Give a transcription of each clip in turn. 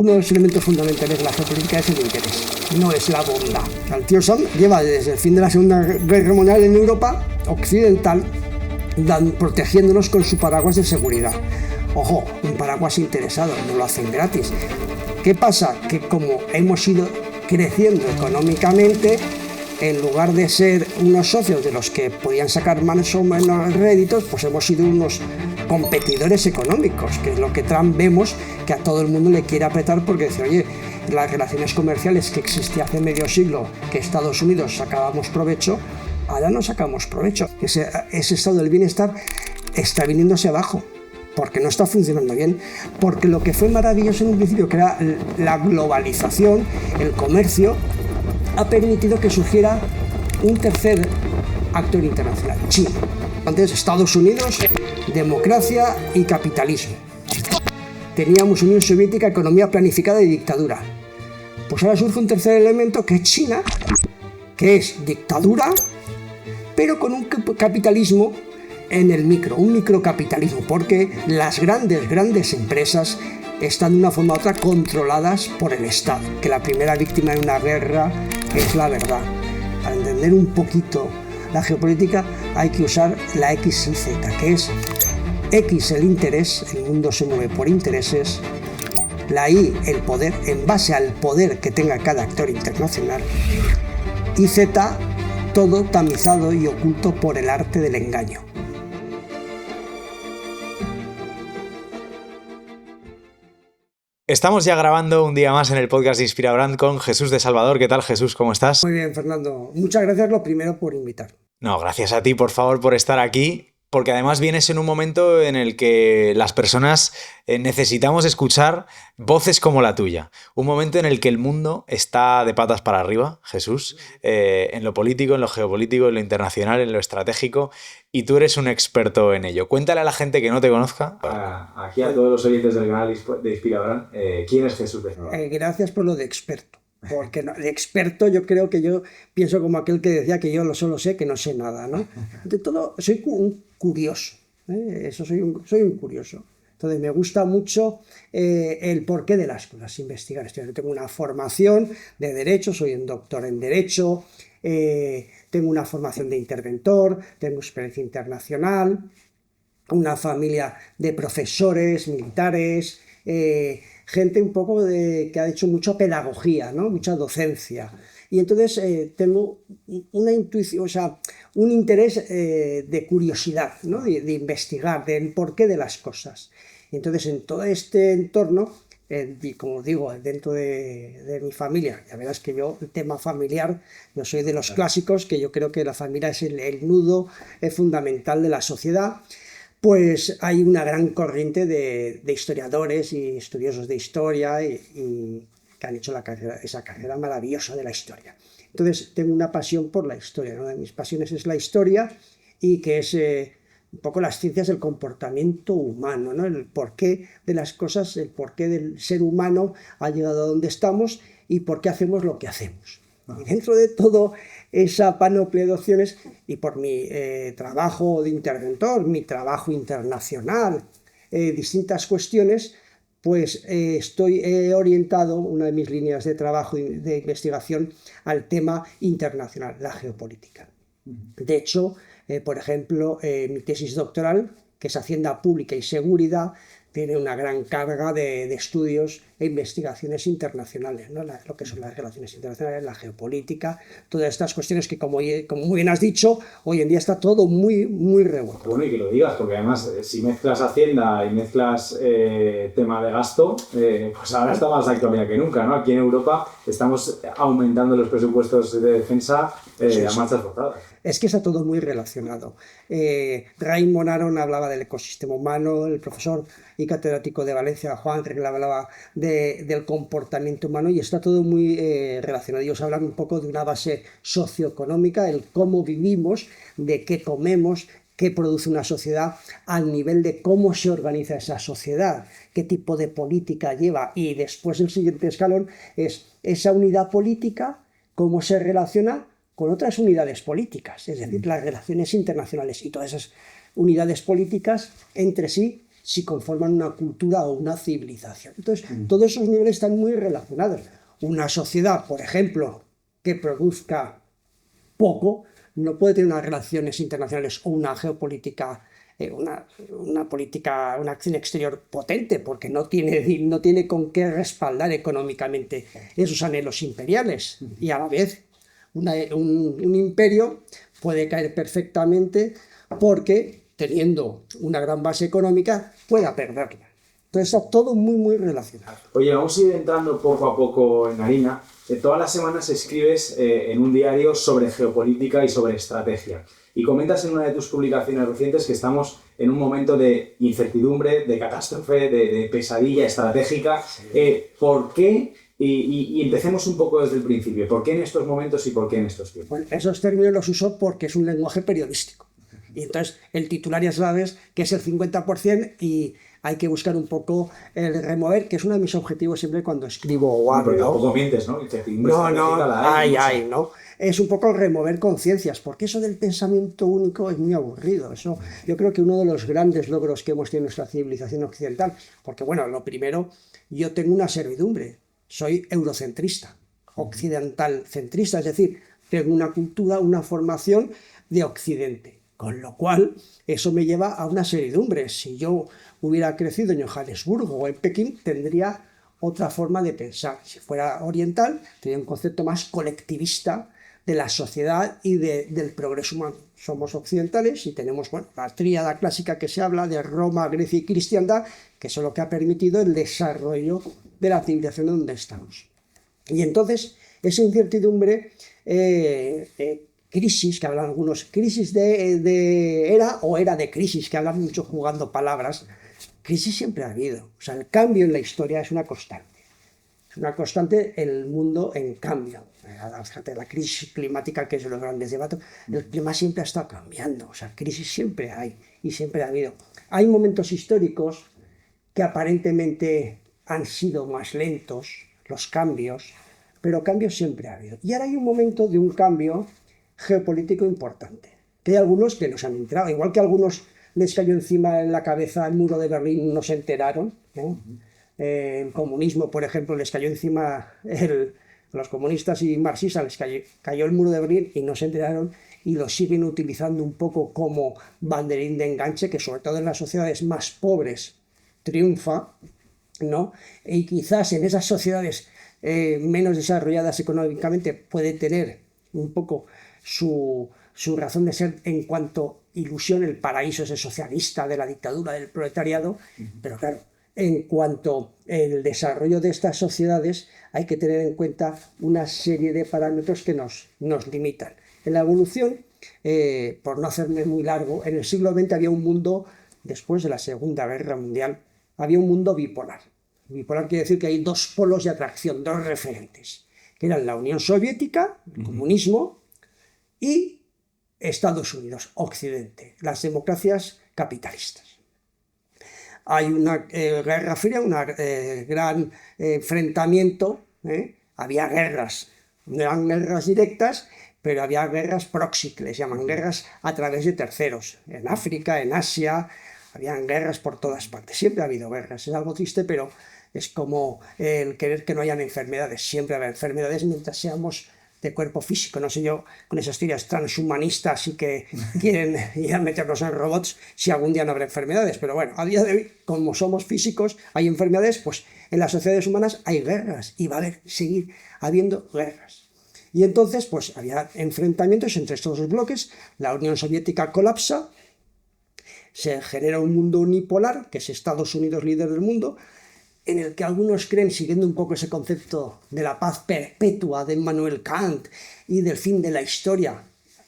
Uno de los elementos fundamentales de la geopolítica es el interés, no es la bondad. El tío Sam lleva desde el fin de la Segunda Guerra Mundial en Europa occidental protegiéndonos con su paraguas de seguridad. Ojo, un paraguas interesado, no lo hacen gratis. ¿Qué pasa? Que como hemos ido creciendo económicamente, en lugar de ser unos socios de los que podían sacar más o menos réditos, pues hemos sido unos competidores económicos, que es lo que Trump vemos que a todo el mundo le quiere apretar, porque dice, oye, las relaciones comerciales que existía hace medio siglo, que Estados Unidos sacábamos provecho, ahora no sacamos provecho. Ese estado del bienestar está viniéndose abajo, porque no está funcionando bien, porque lo que fue maravilloso en un principio, que era la globalización, el comercio, ha permitido que surgiera un tercer actor internacional, China. Antes Estados Unidos, democracia y capitalismo. Teníamos Unión Soviética, economía planificada y dictadura. Pues ahora surge un tercer elemento que es China, que es dictadura, pero con un capitalismo en el micro, un microcapitalismo, porque las grandes empresas están de una forma u otra controladas por el Estado, que la primera víctima de una guerra es la verdad. Para entender un poquito la geopolítica hay que usar la X y Z, que es X el interés, el mundo se mueve por intereses, la Y el poder, en base al poder que tenga cada actor internacional, y Z todo tamizado y oculto por el arte del engaño. Estamos ya grabando un día más en el podcast de Inspirabrand con Jesús de Salvador. ¿Qué tal, Jesús? ¿Cómo estás? Muy bien, Fernando. Muchas gracias, lo primero, por invitar. No, gracias a ti, por favor, por estar aquí, porque además vienes en un momento en el que las personas necesitamos escuchar voces como la tuya. Un momento en el que el mundo está de patas para arriba, Jesús, en lo político, en lo geopolítico, en lo internacional, en lo estratégico, y tú eres un experto en ello. Cuéntale a la gente que no te conozca. Aquí a todos los oyentes del canal de Inspirabrand, ¿quién es Jesús de Salvador? Gracias por lo de experto. Porque no, de experto yo creo que yo pienso como aquel que decía que yo solo sé que no sé nada, ¿no? De todo, soy un curioso, eso soy un curioso. Entonces me gusta mucho el porqué de las cosas, investigar. Yo tengo una formación de Derecho, soy un doctor en Derecho, tengo una formación de interventor, tengo experiencia internacional, una familia de profesores, militares, gente un poco que ha hecho mucha pedagogía, ¿no? Mucha docencia. Y entonces tengo una intuición, o sea, un interés de curiosidad, ¿no? de investigar, del porqué de las cosas. Y entonces en todo este entorno, como digo, dentro de mi familia, ya verás que yo, el tema familiar, yo soy de los clásicos, que yo creo que la familia es el nudo fundamental de la sociedad. Pues hay una gran corriente de historiadores y estudiosos de historia y que han hecho esa carrera maravillosa de la historia. Entonces tengo una pasión por la historia, ¿no? Una de mis pasiones es la historia y que es un poco las ciencias del comportamiento humano, ¿no? El porqué de las cosas, el porqué del ser humano ha llegado a donde estamos y por qué hacemos lo que hacemos. Y dentro de todo esa panoplia de opciones, y por mi trabajo de interventor, mi trabajo internacional, distintas cuestiones, pues estoy orientado, una de mis líneas de trabajo y de investigación, al tema internacional, la geopolítica. De hecho, por ejemplo, mi tesis doctoral, que es Hacienda Pública y Seguridad, tiene una gran carga de estudios e investigaciones internacionales, ¿no? Lo que son las relaciones internacionales, la geopolítica, todas estas cuestiones que, como muy bien has dicho, hoy en día está todo muy, muy revuelto. Bueno, y que lo digas, porque además, si mezclas Hacienda y mezclas tema de gasto, pues ahora está más actualidad que nunca, ¿no? Aquí en Europa estamos aumentando los presupuestos de defensa a marchas forzadas. Es que está todo muy relacionado. Raymond Aron hablaba del ecosistema humano, el profesor y catedrático de Valencia, Juan Enrique, hablaba del comportamiento humano, y está todo muy relacionado. Ellos hablan un poco de una base socioeconómica, el cómo vivimos, de qué comemos, qué produce una sociedad, al nivel de cómo se organiza esa sociedad, qué tipo de política lleva, y después el siguiente escalón es esa unidad política, cómo se relaciona con otras unidades políticas, es decir, las relaciones internacionales, y todas esas unidades políticas entre sí, si conforman una cultura o una civilización. Entonces, todos esos niveles están muy relacionados. Una sociedad, por ejemplo, que produzca poco, no puede tener unas relaciones internacionales o una geopolítica, una acción exterior potente, porque no tiene con qué respaldar económicamente esos anhelos imperiales. Y a la vez, un imperio puede caer perfectamente porque, teniendo una gran base económica, pueda perderla. Entonces está todo muy, muy relacionado. Oye, vamos a ir entrando poco a poco en harina. Todas las semanas escribes en un diario sobre geopolítica y sobre estrategia. Y comentas en una de tus publicaciones recientes que estamos en un momento de incertidumbre, de catástrofe, de pesadilla estratégica. ¿Por qué? Y empecemos un poco desde el principio. ¿Por qué en estos momentos y por qué en estos tiempos? Bueno, esos términos los uso porque es un lenguaje periodístico. Y entonces el titular ya sabes que es el 50% y hay que buscar un poco el remover, que es uno de mis objetivos siempre cuando escribo o hablo. Pero tampoco mientes, ¿no? No. Es un poco remover conciencias, porque eso del pensamiento único es muy aburrido. Eso, yo creo que uno de los grandes logros que hemos tenido en nuestra civilización occidental, porque bueno, lo primero, yo tengo una servidumbre, soy eurocentrista, occidental centrista, es decir, tengo una cultura, una formación de Occidente. Con lo cual, eso me lleva a una servidumbre. Si yo hubiera crecido en Johannesburgo o en Pekín, tendría otra forma de pensar. Si fuera oriental, tendría un concepto más colectivista de la sociedad y del progreso humano. Somos occidentales y tenemos la tríada clásica que se habla de Roma, Grecia y cristiandad, que es lo que ha permitido el desarrollo de la civilización donde estamos. Y entonces, esa incertidumbre... crisis, que hablan algunos, crisis de era o era de crisis, que hablan mucho jugando palabras. Crisis siempre ha habido. O sea, el cambio en la historia es una constante. Es una constante el mundo en cambio. Fíjate, la crisis climática, que es de los grandes debates, el clima siempre ha estado cambiando. O sea, crisis siempre hay y siempre ha habido. Hay momentos históricos que aparentemente han sido más lentos, los cambios, pero cambios siempre ha habido. Y ahora hay un momento de un cambio geopolítico importante, que hay algunos que nos han enterado, igual que a algunos les cayó encima en la cabeza el muro de Berlín, no se enteraron, ¿no? El comunismo, por ejemplo, les cayó encima, los comunistas y marxistas les cayó el muro de Berlín y no se enteraron y lo siguen utilizando un poco como banderín de enganche, que sobre todo en las sociedades más pobres triunfa, ¿no? Y quizás en esas sociedades menos desarrolladas económicamente puede tener un poco su razón de ser en cuanto ilusión, el paraíso ese socialista de la dictadura del proletariado, pero claro, en cuanto al desarrollo de estas sociedades hay que tener en cuenta una serie de parámetros que nos limitan. En la evolución, por no hacerme muy largo, en el siglo XX había un mundo, después de la Segunda Guerra Mundial, había un mundo bipolar. Bipolar quiere decir que hay dos polos de atracción, dos referentes, que eran la Unión Soviética, el comunismo, y Estados Unidos, Occidente, las democracias capitalistas. Hay una guerra fría, un gran enfrentamiento, había guerras, no eran guerras directas, pero había guerras proxy, que les llaman guerras a través de terceros, en África, en Asia, habían guerras por todas partes, siempre ha habido guerras, es algo triste, pero es como el querer que no hayan enfermedades, siempre habrá enfermedades mientras seamos de cuerpo físico, no sé yo, con esas teorías transhumanistas y que quieren ir a meternos en robots, si algún día no habrá enfermedades, pero bueno, a día de hoy, como somos físicos, hay enfermedades, pues en las sociedades humanas hay guerras y va a seguir habiendo guerras. Y entonces, pues había enfrentamientos entre estos dos bloques, la Unión Soviética colapsa, se genera un mundo unipolar, que es Estados Unidos líder del mundo, en el que algunos creen, siguiendo un poco ese concepto de la paz perpetua de Immanuel Kant y del fin de la historia,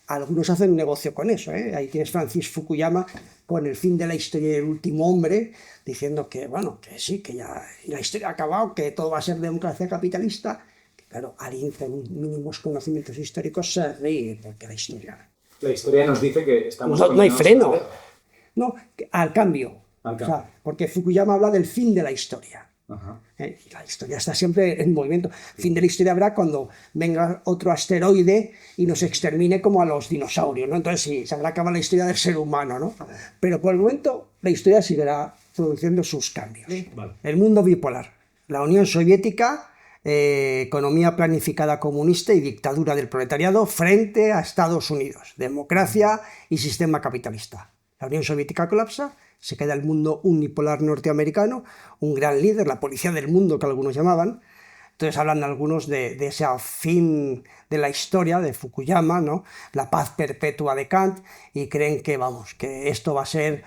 algunos hacen un negocio con eso, ¿eh? Ahí tienes Francis Fukuyama con el fin de la historia y el último hombre, diciendo que, bueno, que sí, que ya la historia ha acabado, que todo va a ser democracia capitalista. Que, claro, alguien con mínimos conocimientos históricos se ríe, porque la historia nos dice que estamos... No hay freno. No, al cambio. O sea, porque Fukuyama habla del fin de la historia. Y la historia está siempre en movimiento. El fin de la historia habrá cuando venga otro asteroide y nos extermine como a los dinosaurios, ¿no? Entonces sí, se habrá acabado la historia del ser humano, ¿no? Pero por el momento la historia seguirá produciendo sus cambios. Vale. El mundo bipolar. La Unión Soviética, economía planificada comunista y dictadura del proletariado frente a Estados Unidos, democracia y sistema capitalista. La Unión Soviética colapsa, se queda el mundo unipolar norteamericano, un gran líder, la policía del mundo que algunos llamaban. Entonces hablan algunos de ese fin de la historia de Fukuyama, ¿no? La paz perpetua de Kant, y creen que, vamos, que esto va a ser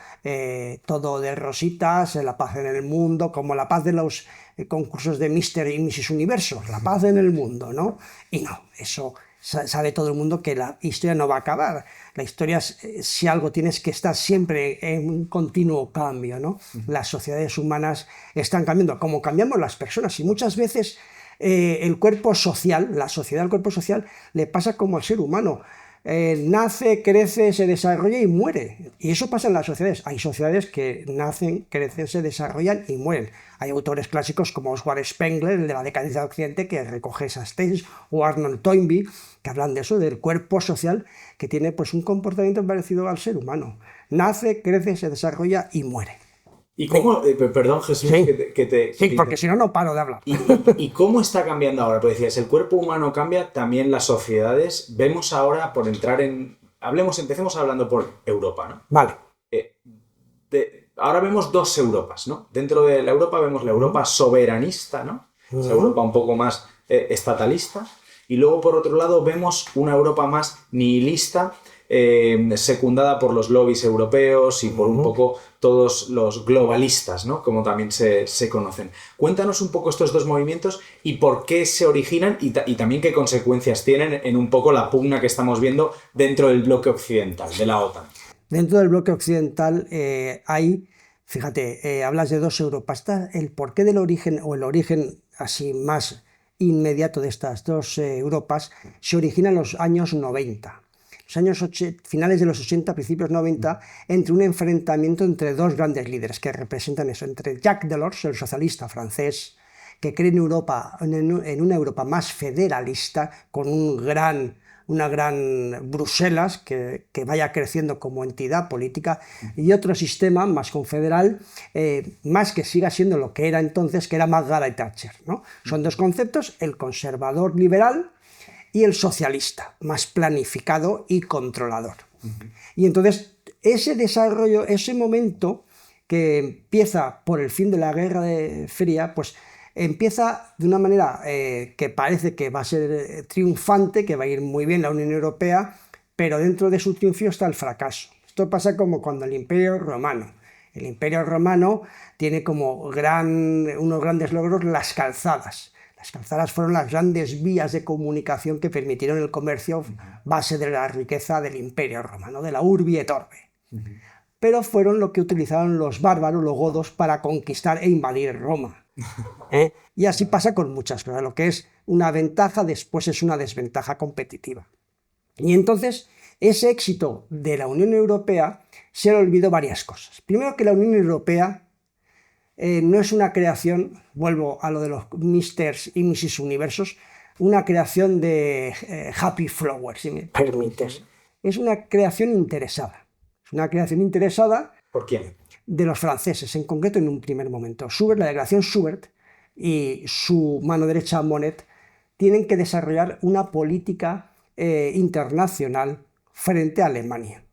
todo de rositas, la paz en el mundo, como la paz de los concursos de Mr. y Mrs. Universo, la paz en el mundo, ¿no? Y no, eso sabe todo el mundo que la historia no va a acabar. La historia, si algo tienes que estar siempre en un continuo cambio, ¿no? Las sociedades humanas están cambiando, como cambiamos las personas, y muchas veces el cuerpo social, la sociedad, el cuerpo social, le pasa como al ser humano. Nace, crece, se desarrolla y muere. Y eso pasa en las sociedades. Hay sociedades que nacen, crecen, se desarrollan y mueren. Hay autores clásicos como Oswald Spengler, el de la decadencia de Occidente, que recoge esas tesis, o Arnold Toynbee, que hablan de eso, del cuerpo social, que tiene pues un comportamiento parecido al ser humano. Nace, crece, se desarrolla y muere. ¿Y cómo, perdón Jesús, Sí. Sí, porque si no, no paro de hablar. ¿Y cómo está cambiando ahora? Porque decías, el cuerpo humano cambia, también las sociedades. Vemos ahora, por entrar en... empecemos hablando por Europa, ¿no? Vale. Ahora vemos dos Europas, ¿no? Dentro de la Europa vemos la Europa soberanista, ¿no? Esa Europa un poco más estatalista. Y luego, por otro lado, vemos una Europa más nihilista, secundada por los lobbies europeos y por un poco todos los globalistas, ¿no? Como también se conocen. Cuéntanos un poco estos dos movimientos y por qué se originan y también qué consecuencias tienen en un poco la pugna que estamos viendo dentro del bloque occidental, de la OTAN. Dentro del bloque occidental hay, fíjate, hablas de dos Europas. El porqué del origen, o el origen así más inmediato de estas dos Europas, se origina en los años 90. Los años finales de los 80, principios 90, entre un enfrentamiento entre dos grandes líderes que representan eso, entre Jacques Delors, el socialista francés, que cree en Europa, en una Europa más federalista, con una gran Bruselas que vaya creciendo como entidad política, y otro sistema más confederal, más que siga siendo lo que era entonces, que era Margaret Thatcher, ¿no? Son dos conceptos, el conservador liberal y el socialista, más planificado y controlador. Y entonces ese desarrollo, ese momento que empieza por el fin de la Guerra Fría, pues empieza de una manera que parece que va a ser triunfante, que va a ir muy bien la Unión Europea, pero dentro de su triunfo está el fracaso. Esto pasa como cuando el Imperio Romano. El Imperio Romano tiene como unos grandes logros las calzadas. Las calzadas fueron las grandes vías de comunicación que permitieron el comercio, base de la riqueza del Imperio Romano, de la urbi et orbe. Pero fueron lo que utilizaron los bárbaros, los godos, para conquistar e invadir Roma. Y así pasa con muchas cosas. Lo que es una ventaja, después es una desventaja competitiva. Y entonces, ese éxito de la Unión Europea se le olvidó varias cosas. Primero, que la Unión Europea no es una creación, vuelvo a lo de los Mr. y Mrs. Universos, una creación de Happy Flower, si me permites. Es una creación interesada. Es una creación interesada. ¿Por quién? De los franceses, en concreto en un primer momento. Schubert, la declaración Schubert y su mano derecha Monet tienen que desarrollar una política internacional frente a Alemania,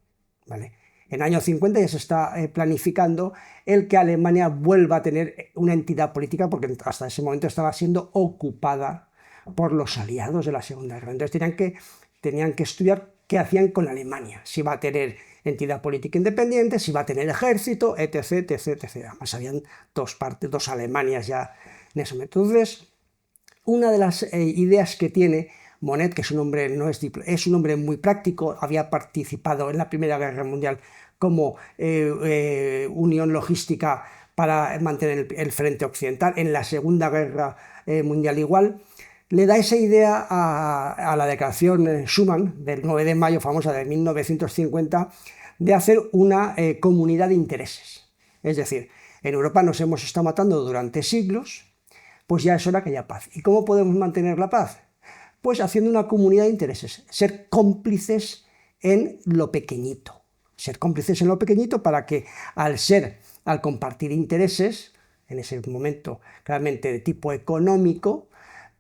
¿vale? En el año 50 ya se está planificando el que Alemania vuelva a tener una entidad política, porque hasta ese momento estaba siendo ocupada por los aliados de la Segunda Guerra. Entonces tenían que estudiar qué hacían con Alemania, si va a tener entidad política independiente, si va a tener ejército, etc, etc, etc. Además habían dos Alemanias ya en ese momento. Entonces, una de las ideas que tiene Monet, que es un hombre muy práctico, había participado en la Primera Guerra Mundial como unión logística para mantener el frente occidental, en la Segunda Guerra Mundial igual, le da esa idea a la declaración Schuman del 9 de mayo, famosa de 1950, de hacer una comunidad de intereses. Es decir, en Europa nos hemos estado matando durante siglos, pues ya es hora que haya paz. ¿Y cómo podemos mantener la paz? Pues haciendo una comunidad de intereses, ser cómplices en lo pequeñito. Ser cómplices en lo pequeñito para que, al ser al compartir intereses, en ese momento claramente de tipo económico,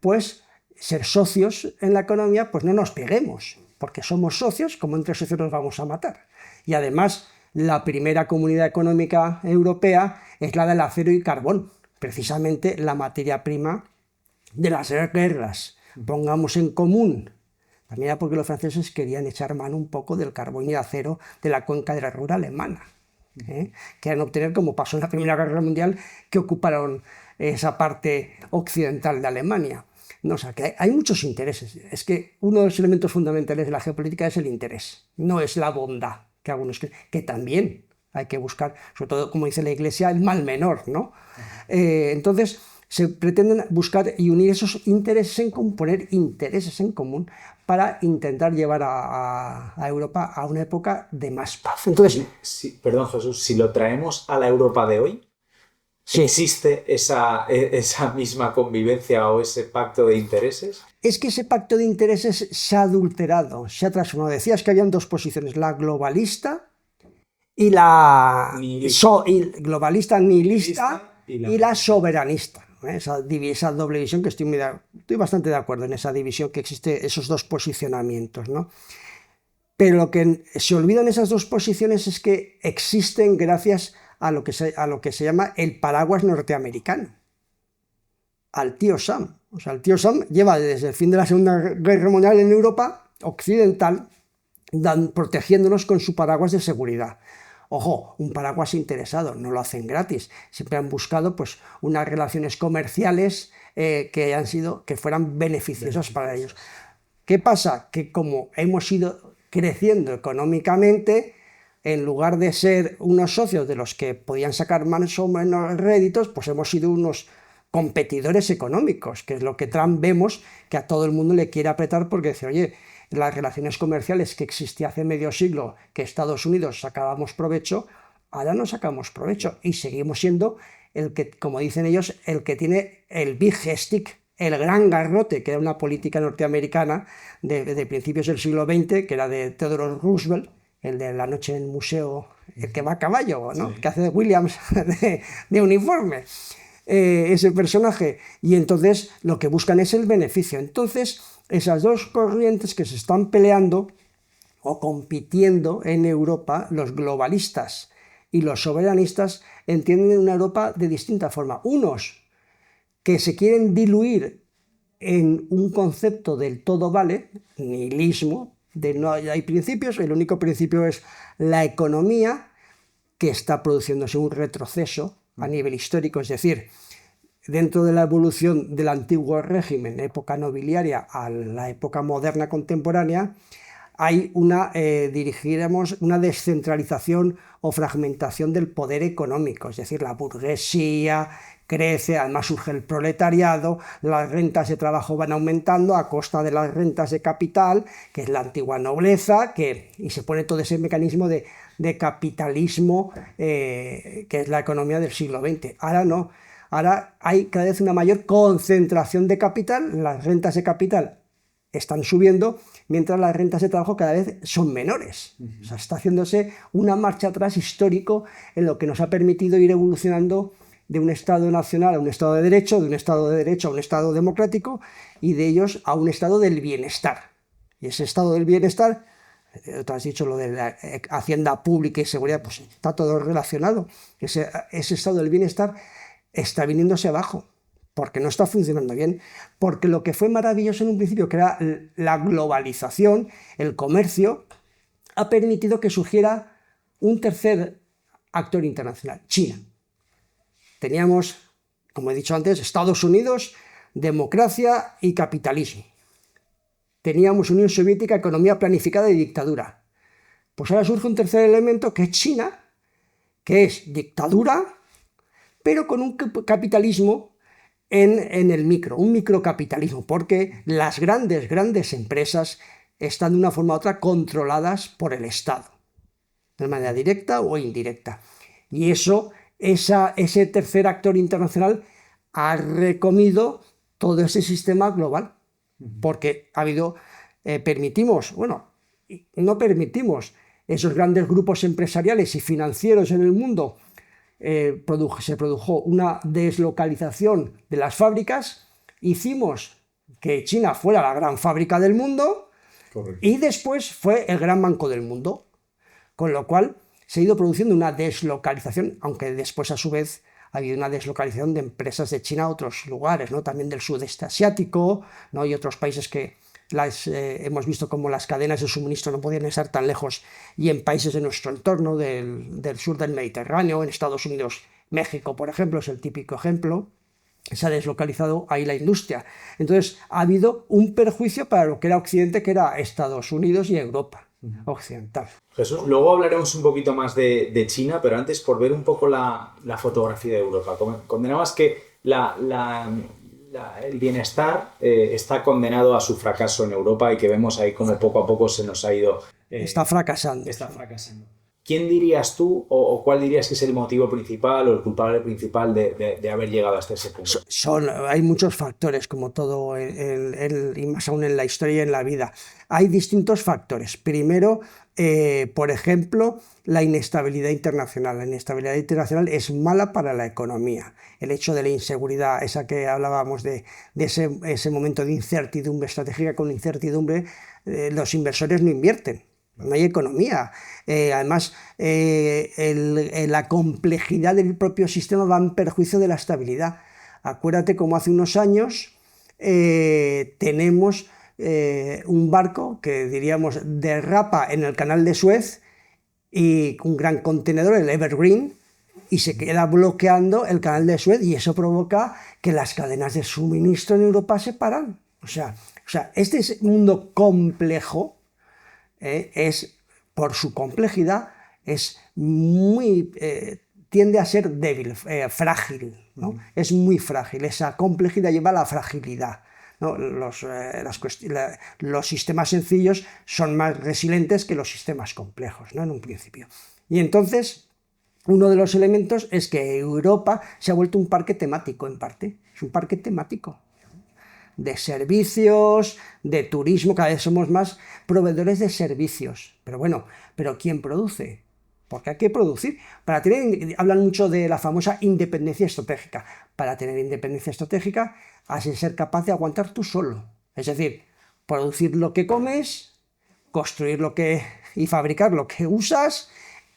pues ser socios en la economía, pues no nos peguemos, porque somos socios, como entre socios nos vamos a matar. Y además, la primera comunidad económica europea es la del acero y carbón, precisamente la materia prima de las guerras. Pongamos en común. También era porque los franceses querían echar mano un poco del carbón y acero de la cuenca de la Ruhr alemana. Querían obtener, como pasó en la Primera Guerra Mundial, que ocuparon esa parte occidental de Alemania. No, o sea, que hay muchos intereses. Es que uno de los elementos fundamentales de la geopolítica es el interés, no es la bondad, que algunos creen, que también hay que buscar, sobre todo, como dice la Iglesia, el mal menor, ¿no? Entonces, se pretenden buscar y unir esos intereses en común, poner intereses en común para intentar llevar a Europa a una época de más paz. Entonces, Sí, perdón, Jesús, si lo traemos a la Europa de hoy, sí, ¿existe esa misma convivencia o ese pacto de intereses? es que ese pacto de intereses se ha adulterado, se ha transformado. Decías que habían dos posiciones, la globalista y la globalista nihilista y la soberanista. Esa doble división que estoy bastante de acuerdo en esa división que existe, esos dos posicionamientos, ¿no? Pero lo que se olvidan esas dos posiciones es que existen gracias a lo que se llama el paraguas norteamericano, al tío Sam. O sea, el tío Sam lleva desde el fin de la Segunda Guerra Mundial en Europa occidental protegiéndonos con su paraguas de seguridad. Ojo, un paraguas interesado, no lo hacen gratis. Siempre han buscado pues, unas relaciones comerciales que fueran beneficiosas para ellos. ¿Qué pasa? Que como hemos ido creciendo económicamente, en lugar de ser unos socios de los que podían sacar más o menos réditos, pues hemos sido unos competidores económicos, que es lo que Trump vemos que a todo el mundo le quiere apretar porque dice, oye, las relaciones comerciales que existía hace medio siglo, que Estados Unidos sacábamos provecho, ahora no sacamos provecho y seguimos siendo el que, como dicen ellos, el que tiene el big stick, el gran garrote, que era una política norteamericana de principios del siglo XX, que era de Theodore Roosevelt, el de La noche en el museo, el que va a caballo, ¿no? Sí. Que hace de Williams de uniforme. Ese personaje, y entonces lo que buscan es el beneficio. Entonces, esas dos corrientes que se están peleando o compitiendo en Europa, los globalistas y los soberanistas, entienden una Europa de distinta forma. Unos que se quieren diluir en un concepto del todo vale, nihilismo, de no hay principios, el único principio es la economía, que está produciéndose un retroceso a nivel histórico, es decir, dentro de la evolución del antiguo régimen, época nobiliaria, a la época moderna contemporánea, hay una descentralización o fragmentación del poder económico, es decir, la burguesía crece, además surge el proletariado, las rentas de trabajo van aumentando a costa de las rentas de capital, que es la antigua nobleza, y se pone todo ese mecanismo de capitalismo, que es la economía del siglo XX. Ahora no, ahora hay cada vez una mayor concentración de capital, las rentas de capital están subiendo, mientras las rentas de trabajo cada vez son menores. O sea, está haciéndose una marcha atrás histórico en lo que nos ha permitido ir evolucionando de un Estado nacional a un Estado de Derecho, de un Estado de Derecho a un Estado democrático, y de ellos a un Estado del bienestar. Y ese Estado del bienestar, tú has dicho lo de la hacienda pública y seguridad, pues está todo relacionado. Ese Estado del bienestar está viniéndose abajo, porque no está funcionando bien, porque lo que fue maravilloso en un principio, que era la globalización, el comercio, ha permitido que surgiera un tercer actor internacional, China. Teníamos, como he dicho antes, Estados Unidos, democracia y capitalismo. Teníamos Unión Soviética, economía planificada y dictadura. Pues ahora surge un tercer elemento, que es China, que es dictadura, pero con un capitalismo en el micro, un microcapitalismo, porque las grandes empresas están de una forma u otra controladas por el Estado, de manera directa o indirecta. Y ese tercer actor internacional ha recomido todo ese sistema global, porque no permitimos esos grandes grupos empresariales y financieros en el mundo se produjo una deslocalización de las fábricas, hicimos que China fuera la gran fábrica del mundo. Correcto. Y después fue el gran banco del mundo, con lo cual se ha ido produciendo una deslocalización, aunque después a su vez ha habido una deslocalización de empresas de China a otros lugares, ¿no? También del sudeste asiático, ¿no? Y otros países que hemos visto como las cadenas de suministro no podían estar tan lejos, y en países de nuestro entorno, del sur del Mediterráneo, en Estados Unidos, México, por ejemplo, es el típico ejemplo. Se ha deslocalizado ahí la industria. Entonces ha habido un perjuicio para lo que era Occidente, que era Estados Unidos y Europa occidental. Jesús, luego hablaremos un poquito más de China, pero antes, por ver un poco la fotografía de Europa. Condenabas que el bienestar está condenado a su fracaso en Europa, y que vemos ahí como poco a poco se nos ha ido... Está fracasando. Está fracasando. ¿Quién dirías tú, o cuál dirías que es el motivo principal o el culpable principal de haber llegado hasta ese punto? Hay muchos factores, como todo, y más aún en la historia y en la vida. Hay distintos factores. Primero, por ejemplo, la inestabilidad internacional. La inestabilidad internacional es mala para la economía. El hecho de la inseguridad, esa que hablábamos de ese momento de incertidumbre estratégica, con incertidumbre los inversores no invierten. No hay economía. Además, la complejidad del propio sistema va en perjuicio de la estabilidad. Acuérdate como hace unos años tenemos un barco que, diríamos, derrapa en el canal de Suez, y un gran contenedor, el Evergreen, y se queda bloqueando el canal de Suez, y eso provoca que las cadenas de suministro en Europa se paran. O sea, este mundo complejo, es, por su complejidad, es muy, tiende a ser débil, frágil, ¿no? Es muy frágil. Esa complejidad lleva a la fragilidad, ¿no? Los sistemas sencillos son más resilientes que los sistemas complejos, ¿no? En un principio. Y entonces, uno de los elementos es que Europa se ha vuelto un parque temático, en parte. Es un parque temático de servicios, de turismo. Cada vez somos más proveedores de servicios. Pero bueno, ¿pero quién produce? Porque hay que producir. Hablan mucho de la famosa independencia estratégica. Para tener independencia estratégica has de ser capaz de aguantar tú solo. Es decir, producir lo que comes, construir y fabricar lo que usas,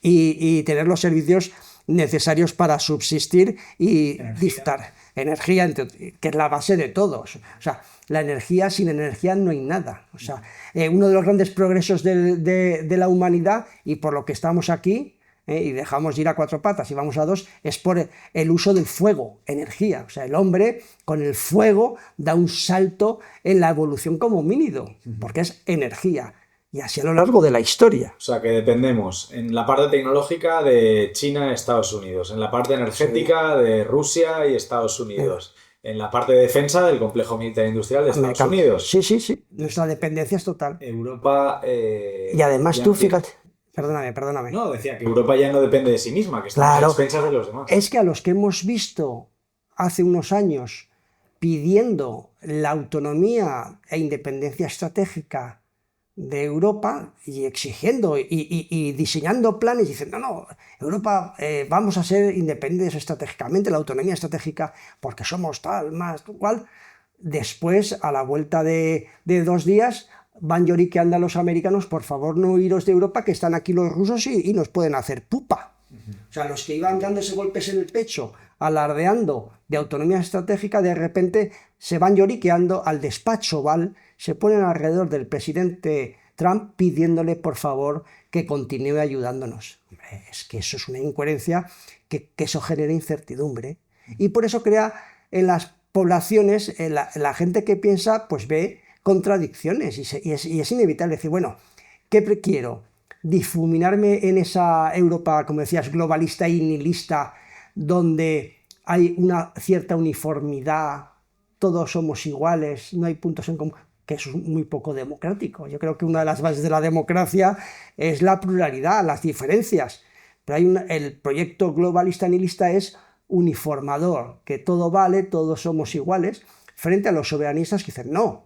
y tener los servicios necesarios para subsistir y disfrutar. Energía, que es la base de todos. O sea, la energía, sin energía no hay nada. O sea, uno de los grandes progresos de la humanidad, y por lo que estamos aquí, y dejamos de ir a 4 patas y vamos a 2, es por el uso del fuego, energía. O sea, el hombre con el fuego da un salto en la evolución como homínido, porque es energía. Y así a lo largo de la historia. O sea, que dependemos en la parte tecnológica de China y Estados Unidos, en la parte energética de Rusia y Estados Unidos, en la parte de defensa del complejo militar industrial de Estados Unidos. Sí. Nuestra dependencia es total. Europa... y además tú, fíjate... Perdóname. No, decía que Europa ya no depende de sí misma, que está a expensas de los demás. Es que a los que hemos visto hace unos años pidiendo la autonomía e independencia estratégica de Europa, y exigiendo y diseñando planes, diciendo, no, Europa, vamos a ser independientes estratégicamente, la autonomía estratégica, porque somos tal, más, cual. Después, a la vuelta de 2 días, van lloriqueando a los americanos: por favor, no iros de Europa, que están aquí los rusos y nos pueden hacer pupa. O sea, los que iban dándose golpes en el pecho, alardeando de autonomía estratégica, de repente se van lloriqueando al despacho Oval, se ponen alrededor del presidente Trump pidiéndole por favor que continúe ayudándonos. Hombre, es que eso es una incoherencia, que eso genera incertidumbre. Y por eso crea en las poblaciones, la gente que piensa, pues ve contradicciones, y es inevitable decir, bueno, ¿qué quiero? ¿Difuminarme en esa Europa, como decías, globalista y nihilista, donde hay una cierta uniformidad, todos somos iguales, no hay puntos en común? Que eso es muy poco democrático. Yo creo que una de las bases de la democracia es la pluralidad, las diferencias. Pero el proyecto globalista nihilista es uniformador, que todo vale, todos somos iguales, frente a los soberanistas que dicen, no,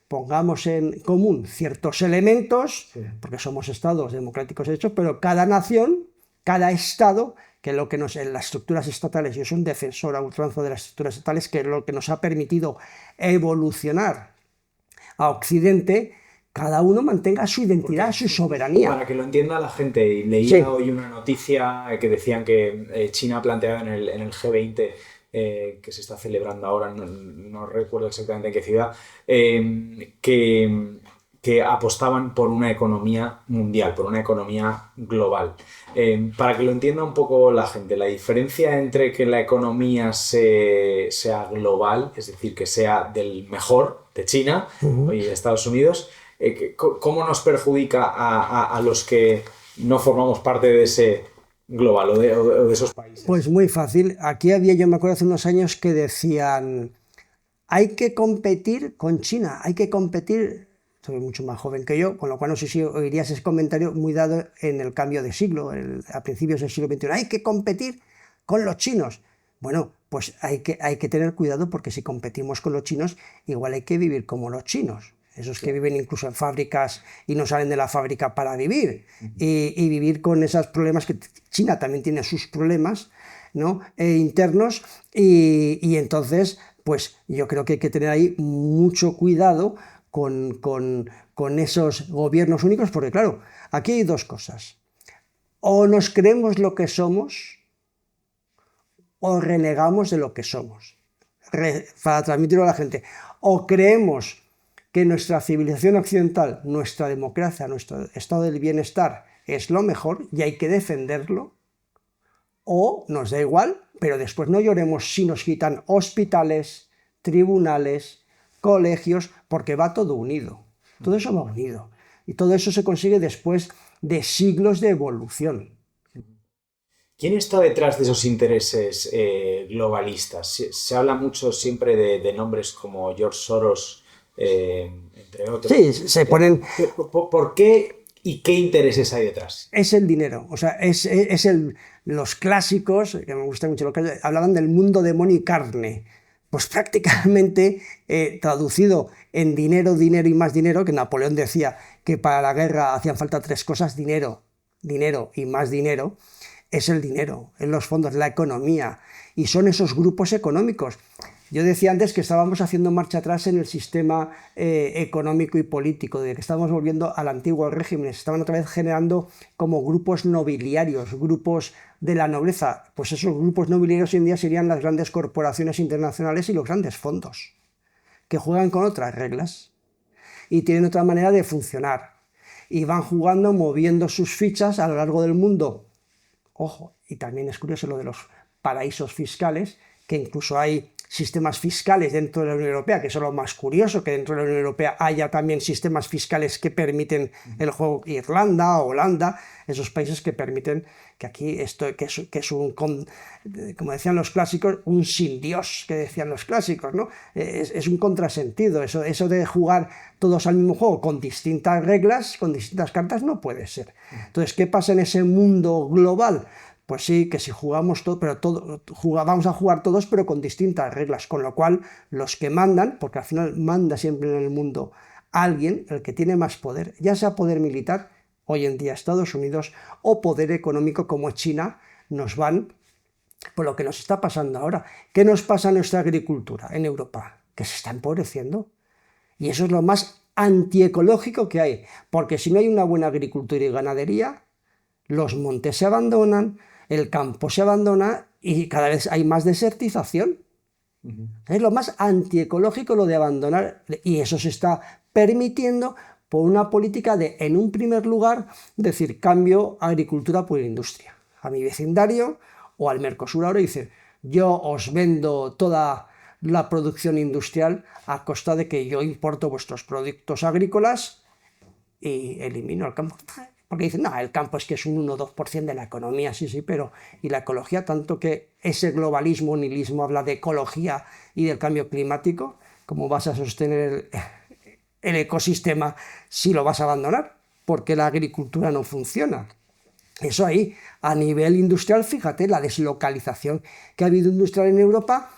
pongamos en común ciertos elementos, porque somos estados democráticos de hecho, pero cada nación, cada estado, que lo que en las estructuras estatales, yo soy un defensor a ultranza de las estructuras estatales, que es lo que nos ha permitido evolucionar a Occidente, cada uno mantenga su identidad, su soberanía. Para que lo entienda la gente, leía hoy una noticia que decían que China ha planteado en el G20, que se está celebrando ahora, no recuerdo exactamente en qué ciudad, que apostaban por una economía mundial, por una economía global. Para que lo entienda un poco la gente, la diferencia entre que la economía sea global, es decir, que sea del mejor de China y de Estados Unidos, ¿cómo nos perjudica a los que no formamos parte de ese global o de esos países? Pues muy fácil. Aquí yo me acuerdo hace unos años que decían, hay que competir con China, hay que competir. Soy mucho más joven que yo, con lo cual no sé si oirías ese comentario muy dado en el cambio de siglo, a principios del siglo XXI. Hay que competir con los chinos. Bueno, pues hay que tener cuidado, porque si competimos con los chinos, igual hay que vivir como los chinos. Esos que viven incluso en fábricas y no salen de la fábrica para vivir. Y vivir con esos problemas, que China también tiene sus problemas, ¿no? Internos. Y entonces, pues yo creo que hay que tener ahí mucho cuidado con esos gobiernos únicos, porque claro, aquí hay dos cosas. O nos creemos lo que somos, o renegamos de lo que somos. Para transmitirlo a la gente. O creemos que nuestra civilización occidental, nuestra democracia, nuestro estado del bienestar es lo mejor y hay que defenderlo, o nos da igual, pero después no lloremos si nos quitan hospitales, tribunales, colegios, porque va todo unido. Todo eso va unido. Y todo eso se consigue después de siglos de evolución. ¿Quién está detrás de esos intereses globalistas? Se habla mucho siempre de nombres como George Soros, entre otros. Sí, se ponen... ¿Por qué y qué intereses hay detrás? Es el dinero. O sea, los clásicos, que me gusta mucho, hablaban del mundo de mono y carne. Pues prácticamente traducido en dinero, dinero y más dinero, que Napoleón decía que para la guerra hacían falta tres cosas: dinero, dinero y más dinero. Es el dinero, en los fondos, la economía, y son esos grupos económicos. Yo decía antes que estábamos haciendo marcha atrás en el sistema económico y político, de que estábamos volviendo al antiguo régimen, se estaban otra vez generando como grupos nobiliarios, grupos de la nobleza. Pues esos grupos nobiliarios hoy en día serían las grandes corporaciones internacionales y los grandes fondos, que juegan con otras reglas y tienen otra manera de funcionar, y van jugando, moviendo sus fichas a lo largo del mundo. Ojo, y también es curioso lo de los paraísos fiscales, que incluso hay sistemas fiscales dentro de la Unión Europea, que eso es lo más curioso, que dentro de la Unión Europea haya también sistemas fiscales que permiten el juego. Irlanda, Holanda, esos países que permiten que aquí esto, que es un, como decían los clásicos, un sin Dios, que decían los clásicos, ¿no? Es un contrasentido, eso de jugar todos al mismo juego con distintas reglas, con distintas cartas, no puede ser. Entonces, ¿qué pasa en ese mundo global? Pues sí, que si jugamos todo, pero vamos a jugar todos, pero con distintas reglas, con lo cual los que mandan, porque al final manda siempre en el mundo alguien, el que tiene más poder, ya sea poder militar, hoy en día Estados Unidos, o poder económico como China, nos van por lo que nos está pasando ahora. ¿Qué nos pasa a nuestra agricultura en Europa? Que se está empobreciendo. Y eso es lo más antiecológico que hay, porque si no hay una buena agricultura y ganadería, los montes se abandonan, el campo se abandona y cada vez hay más desertización. Es lo más antiecológico lo de abandonar, y eso se está permitiendo por una política de, en un primer lugar, decir, cambio agricultura por industria. A mi vecindario o al Mercosur ahora dice, yo os vendo toda la producción industrial a costa de que yo importo vuestros productos agrícolas y elimino el campo. Porque dicen, no, el campo es que es un 1 o 2% de la economía, sí, pero ¿y la ecología? Tanto que ese globalismo, nihilismo, habla de ecología y del cambio climático. ¿Cómo vas a sostener el ecosistema si lo vas a abandonar? Porque la agricultura no funciona. Eso ahí, a nivel industrial, fíjate, la deslocalización que ha habido industrial en Europa,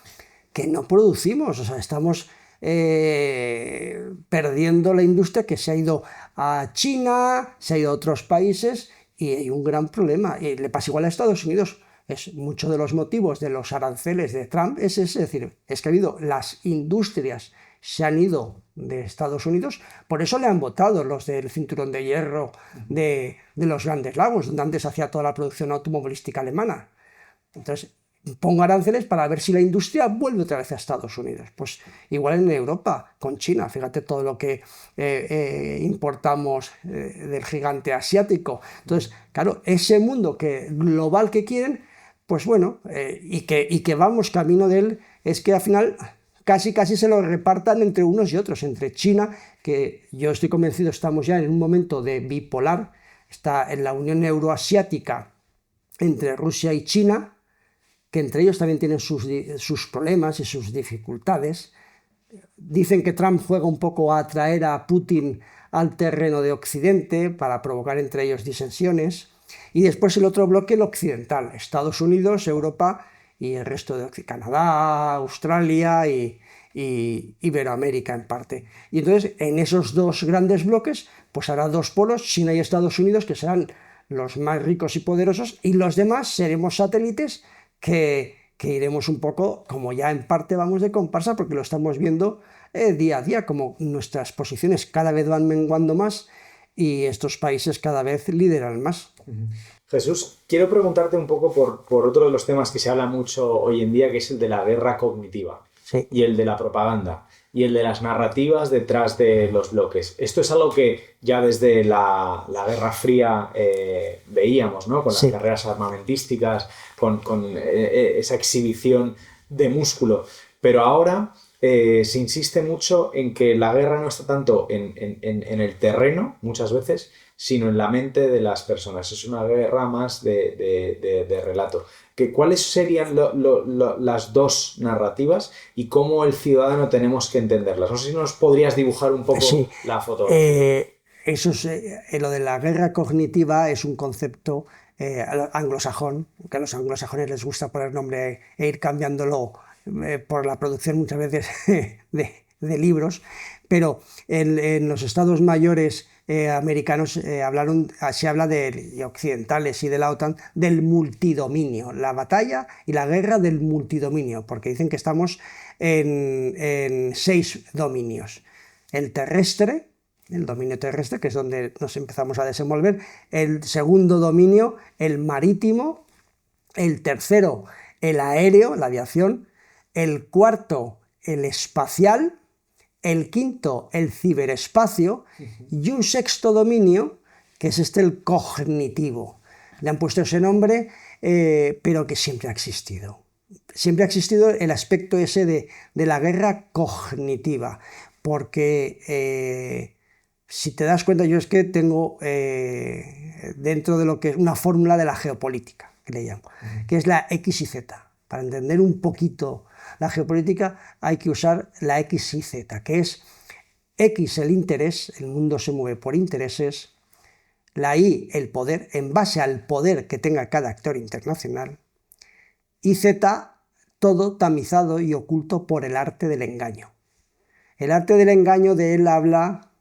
que no producimos, o sea, estamos perdiendo la industria, que se ha ido a China, se ha ido a otros países, y hay un gran problema. Y le pasa igual a Estados Unidos. es muchos de los motivos de los aranceles de Trump es decir, es que ha habido las industrias se han ido de Estados Unidos, por eso le han votado los del cinturón de hierro de los Grandes Lagos, donde antes hacía toda la producción automovilística alemana. Entonces, pongo aranceles para ver si la industria vuelve otra vez a Estados Unidos. Pues igual en Europa, con China, fíjate todo lo que importamos del gigante asiático. Entonces, claro, ese mundo global que quieren, pues bueno, y que vamos camino de él, es que al final casi se lo repartan entre unos y otros, entre China, que yo estoy convencido estamos ya en un momento de bipolar, está en la Unión Euroasiática entre Rusia y China, que entre ellos también tienen sus problemas y sus dificultades. Dicen que Trump juega un poco a atraer a Putin al terreno de Occidente para provocar entre ellos disensiones. Y después el otro bloque, el occidental, Estados Unidos, Europa y el resto de Canadá, Australia y Iberoamérica en parte. Y entonces en esos dos grandes bloques pues habrá dos polos, China y Estados Unidos, que serán los más ricos y poderosos, y los demás seremos satélites que iremos un poco, como ya en parte vamos de comparsa, porque lo estamos viendo día a día, como nuestras posiciones cada vez van menguando más y estos países cada vez lideran más. Jesús, quiero preguntarte un poco por otro de los temas que se habla mucho hoy en día, que es el de la guerra cognitiva. Sí. Y el de la propaganda y el de las narrativas detrás de los bloques. Esto es algo que ya desde la Guerra Fría veíamos, ¿no? Con las carreras armamentísticas, con esa exhibición de músculo. Pero ahora se insiste mucho en que la guerra no está tanto en el terreno, muchas veces, sino en la mente de las personas. Es una guerra más de relato. ¿Cuáles serían las dos narrativas y cómo el ciudadano tenemos que entenderlas? No sé si nos podrías dibujar un poco la fotografía. Eso es, lo de la guerra cognitiva es un concepto anglosajón, que a los anglosajones les gusta poner nombre e ir cambiándolo por la producción muchas veces de libros, pero en los estados mayores americanos se habla y occidentales y de la OTAN del multidominio, la batalla y la guerra del multidominio, porque dicen que estamos en 6 dominios: el terrestre, el dominio terrestre, que es donde nos empezamos a desenvolver; el segundo dominio, el marítimo; el tercero, el aéreo, la aviación; el cuarto, el espacial; el quinto, el ciberespacio; y un sexto dominio, que es el cognitivo. Le han puesto ese nombre, pero que siempre ha existido. Siempre ha existido el aspecto ese de la guerra cognitiva, porque si te das cuenta, yo es que tengo dentro de lo que es una fórmula de la geopolítica, que le llamo, que es la X y Z. Para entender un poquito la geopolítica hay que usar la X y Z, que es X el interés, el mundo se mueve por intereses; la Y el poder, en base al poder que tenga cada actor internacional; y Z todo tamizado y oculto por el arte del engaño. El arte del engaño, de él habla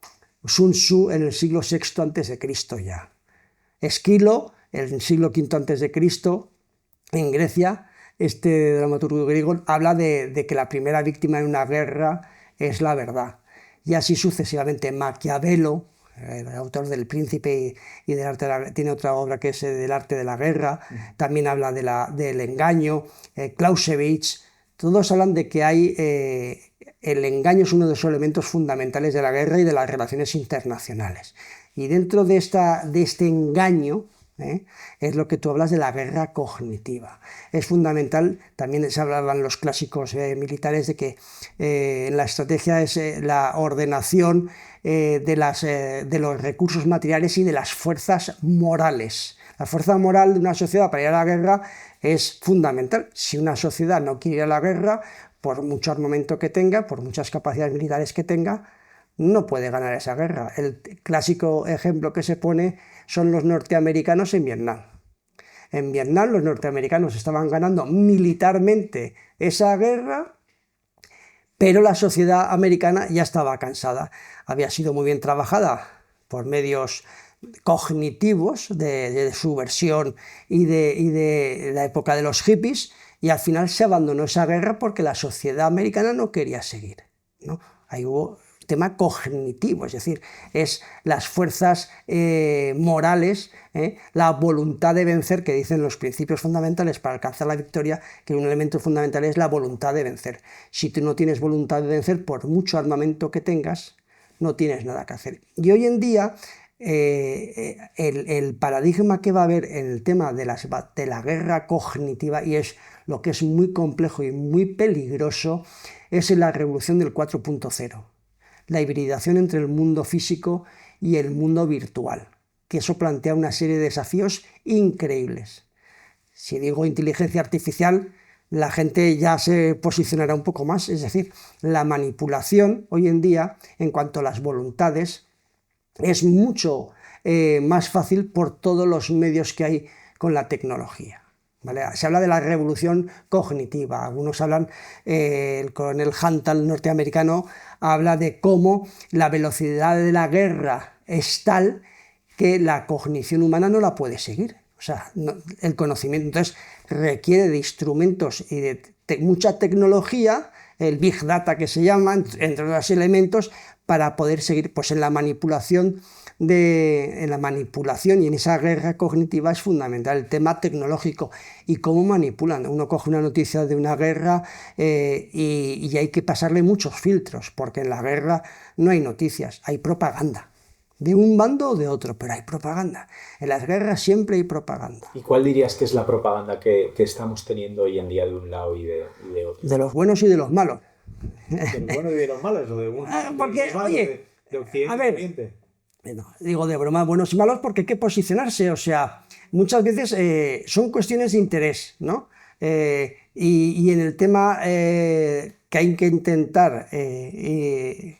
Sun Tzu en el siglo VI a.C. ya. Esquilo, en el siglo V a.C., en Grecia, este dramaturgo griego habla de que la primera víctima en una guerra es la verdad. Y así sucesivamente. Maquiavelo, el autor del Príncipe y del arte tiene otra obra que es del arte de la guerra, también habla del engaño. Clausewitz, todos hablan de que el engaño es uno de los elementos fundamentales de la guerra y de las relaciones internacionales. Y dentro de este engaño, es lo que tú hablas de la guerra cognitiva. Es fundamental, también se hablaban los clásicos militares de que en la estrategia es la ordenación de los recursos materiales y de las fuerzas morales. La fuerza moral de una sociedad para ir a la guerra es fundamental. Si una sociedad no quiere ir a la guerra, por mucho armamento que tenga, por muchas capacidades militares que tenga, no puede ganar esa guerra. El clásico ejemplo que se pone son los norteamericanos en Vietnam. En Vietnam los norteamericanos estaban ganando militarmente esa guerra, pero la sociedad americana ya estaba cansada. Había sido muy bien trabajada por medios cognitivos de subversión y de la época de los hippies, y al final se abandonó esa guerra porque la sociedad americana no quería seguir, ¿no? Ahí hubo tema cognitivo, es decir, es las fuerzas morales, la voluntad de vencer, que dicen los principios fundamentales para alcanzar la victoria, que un elemento fundamental es la voluntad de vencer. Si tú no tienes voluntad de vencer, por mucho armamento que tengas, no tienes nada que hacer. Y hoy en día el paradigma que va a haber en el tema de la guerra cognitiva, y es lo que es muy complejo y muy peligroso, es la revolución del 4.0. La hibridación entre el mundo físico y el mundo virtual, que eso plantea una serie de desafíos increíbles. Si digo inteligencia artificial, la gente ya se posicionará un poco más, es decir, la manipulación hoy en día, en cuanto a las voluntades, es mucho más fácil por todos los medios que hay con la tecnología. ¿Vale? Se habla de la revolución cognitiva, algunos hablan, el coronel Hunt, norteamericano, habla de cómo la velocidad de la guerra es tal que la cognición humana no la puede seguir. O sea, el conocimiento entonces requiere de instrumentos y de mucha tecnología, el Big Data que se llama, entre otros elementos, para poder seguir pues, en la manipulación y en esa guerra cognitiva es fundamental el tema tecnológico y cómo manipulan. Uno coge una noticia de una guerra y hay que pasarle muchos filtros, porque en la guerra no hay noticias, hay propaganda. De un bando o de otro, pero hay propaganda. En las guerras siempre hay propaganda. ¿Y cuál dirías que es la propaganda que estamos teniendo hoy en día de un lado y de otro? De los buenos y de los malos. ¿De los buenos y de los malos? ¿O de uno? Porque, de los malos, oye, de Occidente, a ver, Oriente? No, digo de broma, buenos y malos, porque hay que posicionarse, o sea, muchas veces son cuestiones de interés, ¿no? Y en el tema que hay que intentar, el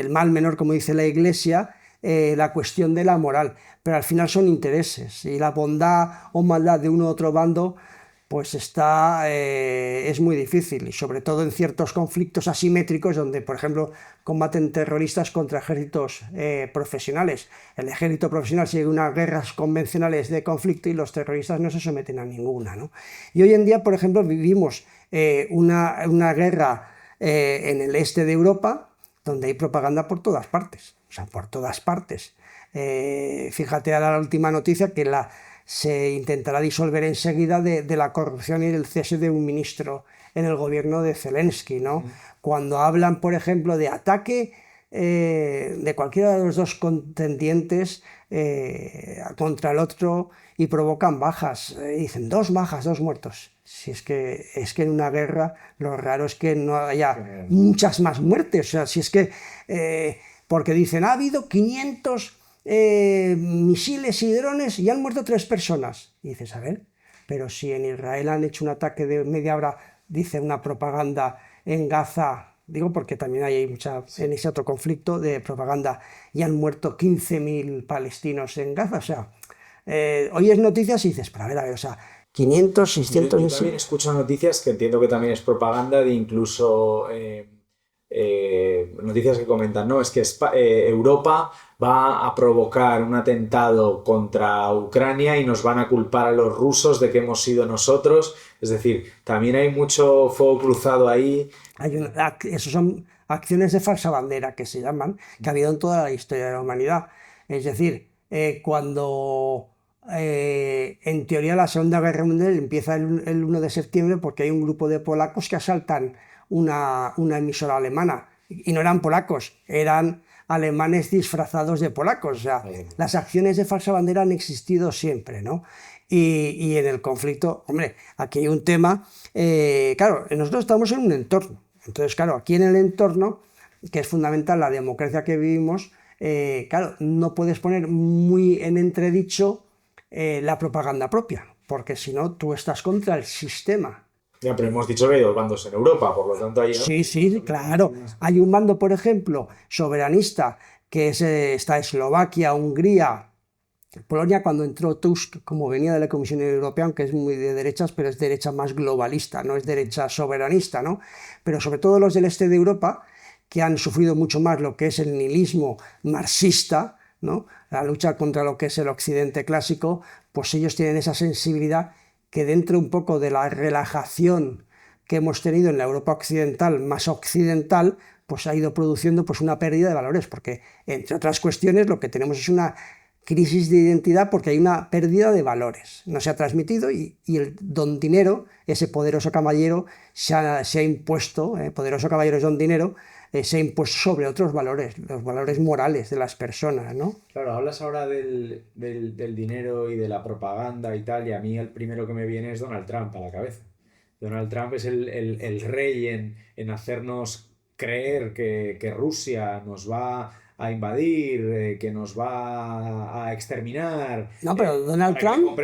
mal menor, como dice la Iglesia, la cuestión de la moral, pero al final son intereses, y la bondad o maldad de uno u otro bando pues es muy difícil, y sobre todo en ciertos conflictos asimétricos donde, por ejemplo, combaten terroristas contra ejércitos profesionales. El ejército profesional sigue unas guerras convencionales de conflicto y los terroristas no se someten a ninguna, ¿no? Y hoy en día, por ejemplo, vivimos una guerra en el este de Europa donde hay propaganda por todas partes, o sea, por todas partes. Fíjate ahora la última noticia que se intentará disolver enseguida de la corrupción y del cese de un ministro en el gobierno de Zelensky, ¿no? Cuando hablan, por ejemplo, de ataque de cualquiera de los dos contendientes contra el otro y provocan bajas, dicen 2 bajas, 2 muertos. Si es que en una guerra lo raro es que no haya muchas más muertes, o sea, si es que porque dicen ha habido 500 misiles y drones y han muerto 3 personas. Y dices, a ver, pero si en Israel han hecho un ataque de media hora, dice una propaganda en Gaza, digo porque también hay mucha en ese otro conflicto de propaganda, y han muerto 15.000 palestinos en Gaza, o sea, oyes noticias y dices, pero a ver, o sea, 500, 600... Yo también escucho noticias que entiendo que también es propaganda de incluso... noticias que comentan, no, es que Europa va a provocar un atentado contra Ucrania y nos van a culpar a los rusos de que hemos sido nosotros. Es decir, también hay mucho fuego cruzado ahí. Eso son acciones de falsa bandera que se llaman, que ha habido en toda la historia de la humanidad. Es decir, cuando en teoría la Segunda Guerra Mundial empieza el 1 de septiembre porque hay un grupo de polacos que asaltan una emisora alemana, y no eran polacos, eran alemanes disfrazados de polacos. O sea, las acciones de falsa bandera han existido siempre, ¿no? Y en el conflicto, hombre, aquí hay un tema, claro, nosotros estamos en un entorno, entonces claro, aquí en el entorno, que es fundamental la democracia que vivimos, claro, no puedes poner muy en entredicho la propaganda propia, porque si no, tú estás contra el sistema. Ya, pero hemos dicho que hay 2 bandos en Europa, por lo tanto hay... Sí, claro. Hay un bando, por ejemplo, soberanista, que está Eslovaquia, Hungría, Polonia, cuando entró Tusk, como venía de la Comisión Europea, aunque es muy de derechas, pero es derecha más globalista, no es derecha soberanista, ¿no? Pero sobre todo los del este de Europa, que han sufrido mucho más lo que es el nihilismo marxista, ¿no? La lucha contra lo que es el occidente clásico, pues ellos tienen esa sensibilidad que dentro un poco de la relajación que hemos tenido en la Europa occidental, más occidental, pues ha ido produciendo pues una pérdida de valores, porque entre otras cuestiones lo que tenemos es una crisis de identidad porque hay una pérdida de valores, no se ha transmitido y el don dinero, ese poderoso caballero, se ha impuesto, poderoso caballero es don dinero, se ha impuesto sobre otros valores, los valores morales de las personas, ¿no? Claro, hablas ahora del dinero y de la propaganda y tal, y a mí el primero que me viene es Donald Trump a la cabeza. Donald Trump es el rey en hacernos creer que Rusia nos va a invadir, que nos va a exterminar. No, pero Donald para Trump...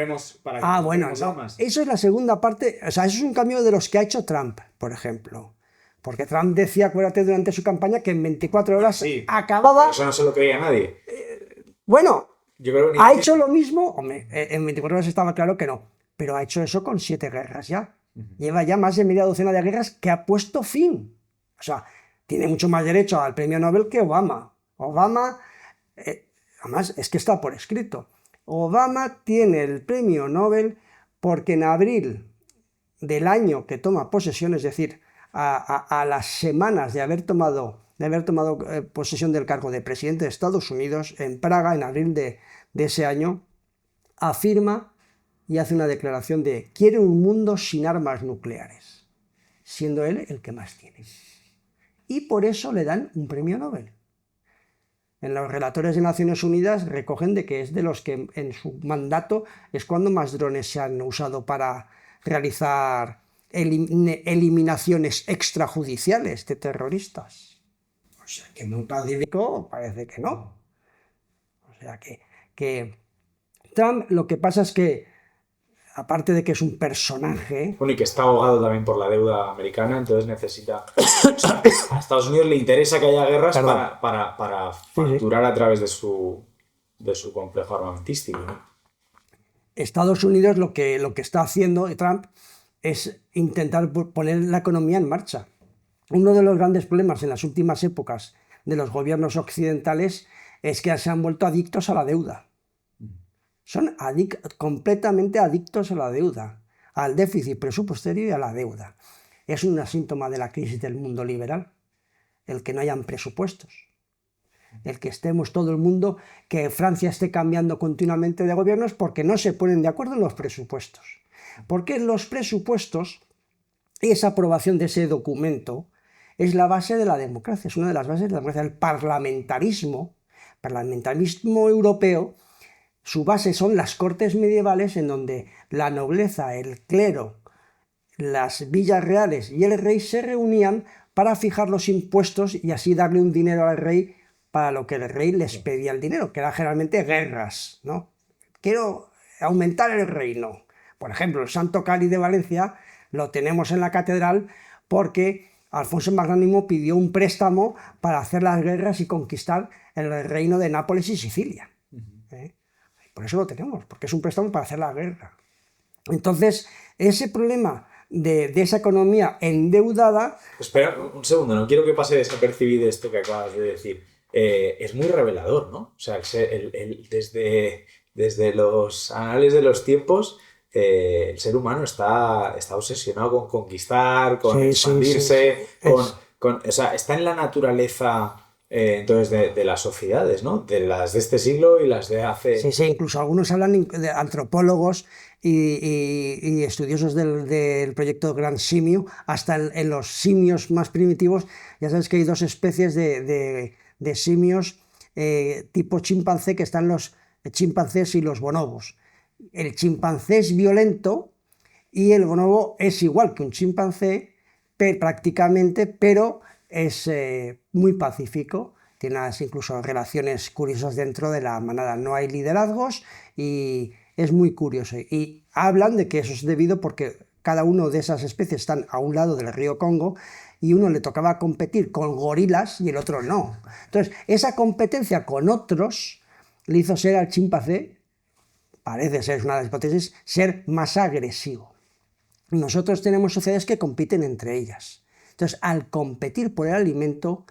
para que compremos no. armas. Eso es la segunda parte, o sea, eso es un cambio de los que ha hecho Trump, por ejemplo. Porque Trump decía, acuérdate, durante su campaña que en 24 horas acababa... Eso no se lo creía nadie. Bueno, Yo creo que ha hecho lo mismo, hombre, en 24 horas estaba claro que no, pero ha hecho eso con 7 guerras ya. Lleva ya más de media docena de guerras que ha puesto fin. O sea, tiene mucho más derecho al premio Nobel que Obama. Obama, además, es que está por escrito. Obama tiene el premio Nobel porque en abril del año que toma posesión, es decir, a las semanas de haber tomado posesión del cargo de presidente de Estados Unidos, en Praga, en abril de ese año, afirma y hace una declaración de quiere un mundo sin armas nucleares, siendo él el que más tiene. Y por eso le dan un premio Nobel. En los relatores de Naciones Unidas recogen de que es de los que en su mandato es cuando más drones se han usado para realizar eliminaciones extrajudiciales de terroristas. O sea, que muy pacífico parece que no. O sea, que Trump, lo que pasa es que, aparte de que es un personaje... Bueno, y que está ahogado también por la deuda americana, entonces necesita... A Estados Unidos le interesa que haya guerras para facturar a través de su complejo armamentístico, ¿no? Estados Unidos lo que está haciendo Trump es intentar poner la economía en marcha. Uno de los grandes problemas en las últimas épocas de los gobiernos occidentales es que se han vuelto adictos a la deuda. Son completamente adictos a la deuda, al déficit presupuestario y a la deuda. Es un síntoma de la crisis del mundo liberal, el que no hayan presupuestos, el que estemos todo el mundo, que Francia esté cambiando continuamente de gobiernos porque no se ponen de acuerdo en los presupuestos. Porque los presupuestos y esa aprobación de ese documento es la base de la democracia, es una de las bases de la democracia. El parlamentarismo europeo, su base son las cortes medievales en donde la nobleza, el clero, las villas reales y el rey se reunían para fijar los impuestos y así darle un dinero al rey para lo que el rey les pedía el dinero, que eran generalmente guerras, ¿no? Quiero aumentar el reino. Por ejemplo, el Santo Cáliz de Valencia lo tenemos en la catedral porque Alfonso el Magnánimo pidió un préstamo para hacer las guerras y conquistar el reino de Nápoles y Sicilia. Por eso lo tenemos, porque es un préstamo para hacer la guerra. Entonces, ese problema de esa economía endeudada... Espera un segundo, no quiero que pase desapercibido esto que acabas de decir. Es muy revelador, ¿no? O sea, desde los anales de los tiempos, el ser humano está obsesionado con conquistar, con expandirse, o sea, está en la naturaleza... entonces de las sociedades, ¿no? De las de este siglo y las de hace... Sí, incluso algunos hablan de antropólogos y estudiosos del proyecto Gran Simio, hasta en los simios más primitivos. Ya sabes que hay dos especies de simios tipo chimpancé, que están los chimpancés y los bonobos. El chimpancé es violento y el bonobo es igual que un chimpancé prácticamente, pero es muy pacífico, tiene incluso relaciones curiosas dentro de la manada, no hay liderazgos y es muy curioso. Y hablan de que eso es debido porque cada una de esas especies están a un lado del río Congo y uno le tocaba competir con gorilas y el otro no. Entonces, esa competencia con otros le hizo ser al chimpancé, parece ser, es una de las hipótesis, ser más agresivo. Nosotros tenemos sociedades que compiten entre ellas. Entonces, al competir por el alimento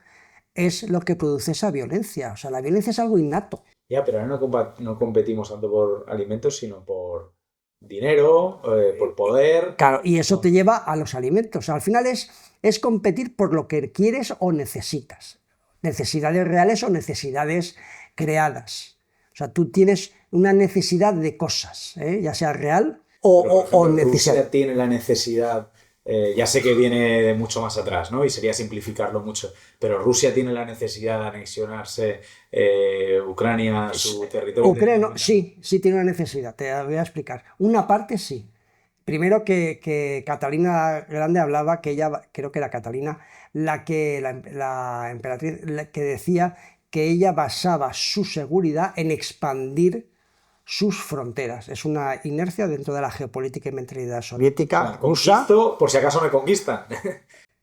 es lo que produce esa violencia. O sea, la violencia es algo innato. Ya, pero ahora no competimos tanto por alimentos, sino por dinero, por poder. Claro, y eso te lleva a los alimentos. Al final es competir por lo que quieres o necesitas. Necesidades reales o necesidades creadas. O sea, tú tienes una necesidad de cosas, ya sea real Pero, por o ejemplo, necesidad. Rusia tiene la necesidad, ya sé que viene de mucho más atrás, ¿no? Y sería simplificarlo mucho, pero Rusia tiene la necesidad de anexionarse Ucrania, su territorio. Ucrania, sí tiene una necesidad, te voy a explicar. Una parte sí. Primero que Catalina Grande hablaba, que ella, creo que era Catalina, la emperatriz, que decía que ella basaba su seguridad en expandir sus fronteras. Es una inercia dentro de la geopolítica y mentalidad soviética, rusa. Por si acaso me conquistan.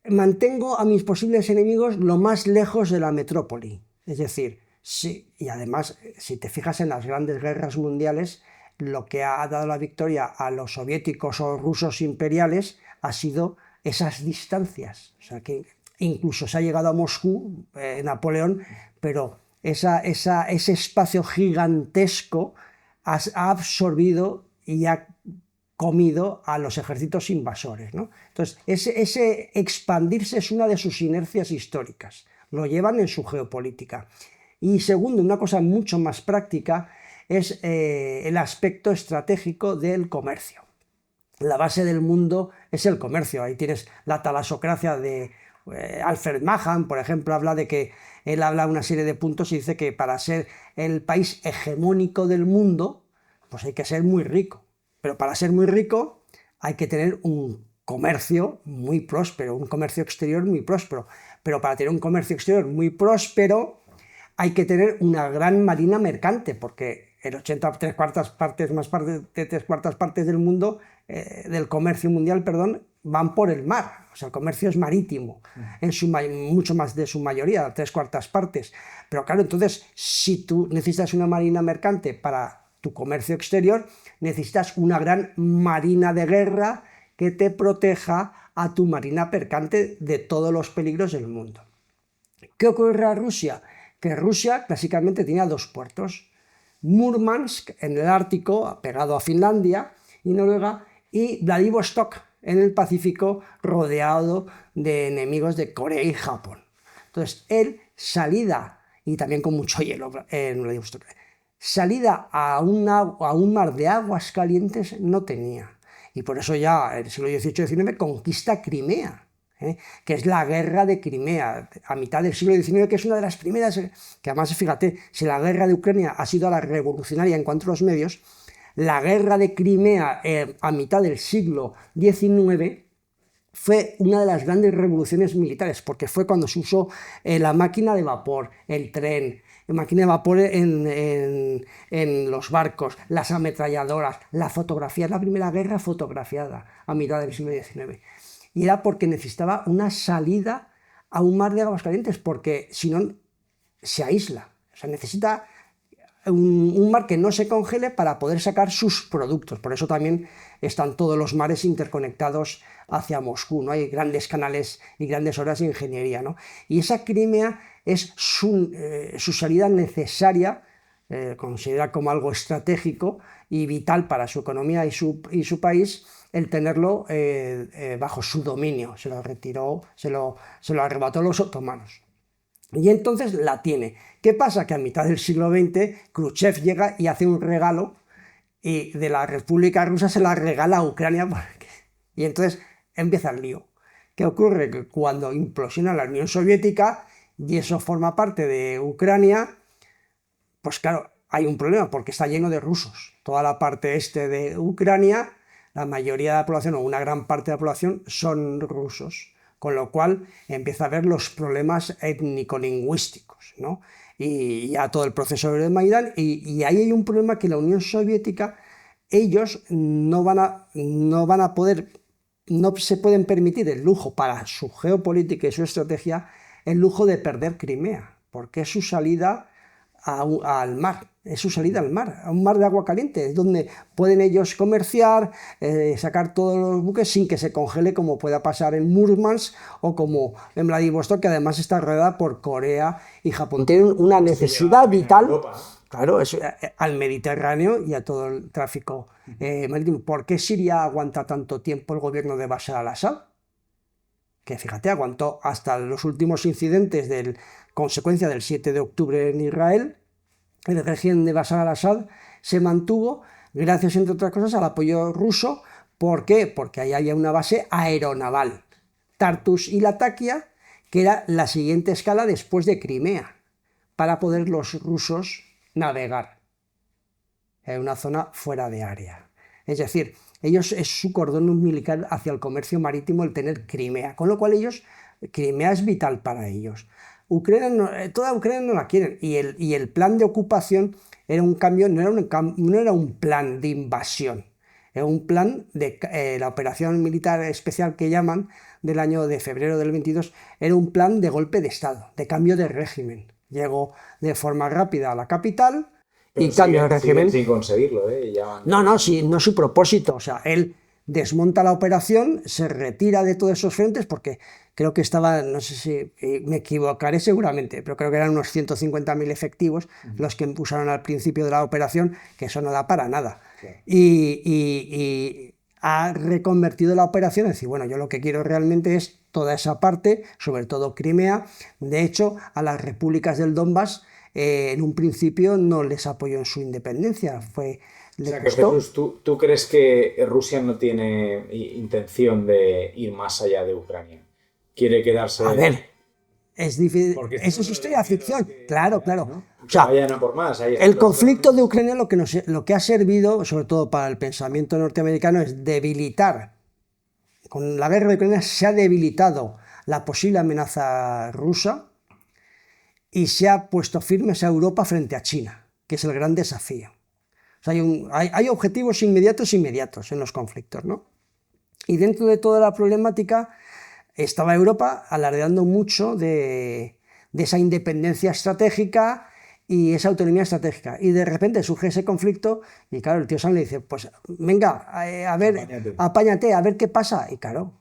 Mantengo a mis posibles enemigos lo más lejos de la metrópoli. Es decir, sí, y además, si te fijas en las grandes guerras mundiales, lo que ha dado la victoria a los soviéticos o rusos imperiales ha sido esas distancias. O sea, que incluso se ha llegado a Moscú, Napoleón, pero ese espacio gigantesco ha absorbido y ha comido a los ejércitos invasores, ¿no? Entonces, ese expandirse es una de sus inercias históricas, lo llevan en su geopolítica. Y segundo, una cosa mucho más práctica es el aspecto estratégico del comercio. La base del mundo es el comercio. Ahí tienes la talasocracia de Alfred Mahan, por ejemplo, habla de que él habla una serie de puntos y dice que para ser el país hegemónico del mundo, pues hay que ser muy rico. Pero para ser muy rico hay que tener un comercio muy próspero, un comercio exterior muy próspero. Pero para tener un comercio exterior muy próspero hay que tener una gran marina mercante, porque el 80, tres cuartas partes del mundo, del comercio mundial, perdón, van por el mar. O sea, el comercio es marítimo, mucho más de su mayoría, 3/4 partes. Pero claro, entonces, si tú necesitas una marina mercante para tu comercio exterior, necesitas una gran marina de guerra que te proteja a tu marina mercante de todos los peligros del mundo. ¿Qué ocurre a Rusia? Que Rusia clásicamente tenía dos puertos: Murmansk en el Ártico, pegado a Finlandia y Noruega, y Vladivostok en el Pacífico, rodeado de enemigos de Corea y Japón. Entonces, salida, y también con mucho hielo en Vladivostok, salida a un mar de aguas calientes no tenía. Y por eso ya en el siglo XVIII-XIX conquista Crimea, que es la guerra de Crimea, a mitad del siglo XIX, que es una de las primeras, que además, fíjate, si la guerra de Ucrania ha sido la revolucionaria en cuanto a los medios, la guerra de Crimea a mitad del siglo XIX fue una de las grandes revoluciones militares, porque fue cuando se usó la máquina de vapor, el tren, la máquina de vapor en los barcos, las ametralladoras, la fotografía. Es la primera guerra fotografiada a mitad del siglo XIX. Y era porque necesitaba una salida a un mar de aguas calientes, porque si no se aísla. O sea, necesita un mar que no se congele para poder sacar sus productos. Por eso también están todos los mares interconectados hacia Moscú, ¿no? Hay grandes canales y grandes obras de ingeniería, ¿no? Y esa Crimea es su salida necesaria, considerada como algo estratégico y vital para su economía y su país, el tenerlo bajo su dominio. Se lo retiró, se lo arrebató los otomanos. Y entonces la tiene. ¿Qué pasa? Que a mitad del siglo XX Khrushchev llega y hace un regalo, y de la República Rusa se la regala a Ucrania, y entonces empieza el lío. ¿Qué ocurre? Que cuando implosiona la Unión Soviética y eso forma parte de Ucrania, pues claro, hay un problema porque está lleno de rusos. Toda la parte este de Ucrania, la mayoría de la población o una gran parte de la población son rusos, con lo cual empieza a haber los problemas étnico-lingüísticos, ¿no? Y ya todo el proceso de Maidán, y ahí hay un problema que la Unión Soviética, ellos no van a poder, no se pueden permitir el lujo para su geopolítica y su estrategia, el lujo de perder Crimea, porque es su salida al mar. es su salida al mar, a un mar de agua caliente, es donde pueden ellos comerciar, sacar todos los buques sin que se congele, como pueda pasar en Murmansk o como en Vladivostok, que además está rodeada por Corea y Japón. Tienen una necesidad vital, claro, al Mediterráneo y a todo el tráfico marítimo. ¿Por qué Siria aguanta tanto tiempo el gobierno de Bashar al-Assad? Que fíjate, aguantó hasta los últimos incidentes consecuencia del 7 de octubre en Israel. El régimen de Bashar al-Assad se mantuvo gracias, entre otras cosas, al apoyo ruso. ¿Por qué? Porque ahí había una base aeronaval, Tartus y Latakia, que era la siguiente escala después de Crimea, para poder los rusos navegar en una zona fuera de área. Es decir, ellos es su cordón umbilical hacia el comercio marítimo el tener Crimea, con lo cual Crimea es vital para ellos. Toda Ucrania no la quieren, y el plan de ocupación era un cambio, no era un plan de invasión, era un plan de la operación militar especial que llaman del año de febrero del 22, era un plan de golpe de Estado, de cambio de régimen. Llegó de forma rápida a la capital y cambio de régimen. Sin conseguirlo, No es su propósito, o sea, él desmonta la operación, se retira de todos esos frentes, porque creo que estaba, no sé si me equivocaré seguramente, pero creo que eran unos 150.000 efectivos los que usaron al principio de la operación, que eso no da para nada. Okay. Y ha reconvertido la operación, es decir, bueno, yo lo que quiero realmente es toda esa parte, sobre todo Crimea. De hecho, a las repúblicas del Donbass en un principio no les apoyó en su independencia, o sea, que Jesús, ¿tú crees que Rusia no tiene intención de ir más allá de Ucrania? ¿Quiere quedarse...? A ver, es difícil. Eso es historia de ficción. Claro. ¿no? O sea, vayan a por más. El conflicto de Ucrania lo que ha servido, sobre todo para el pensamiento norteamericano, es debilitar. Con la guerra de Ucrania se ha debilitado la posible amenaza rusa y se ha puesto firmes a Europa frente a China, que es el gran desafío. O sea, hay objetivos inmediatos en los conflictos, ¿no? Y dentro de toda la problemática estaba Europa alardeando mucho de esa independencia estratégica y esa autonomía estratégica. Y de repente surge ese conflicto y claro, el tío Sam le dice, pues venga, a ver, apáñate, a ver qué pasa. Y claro,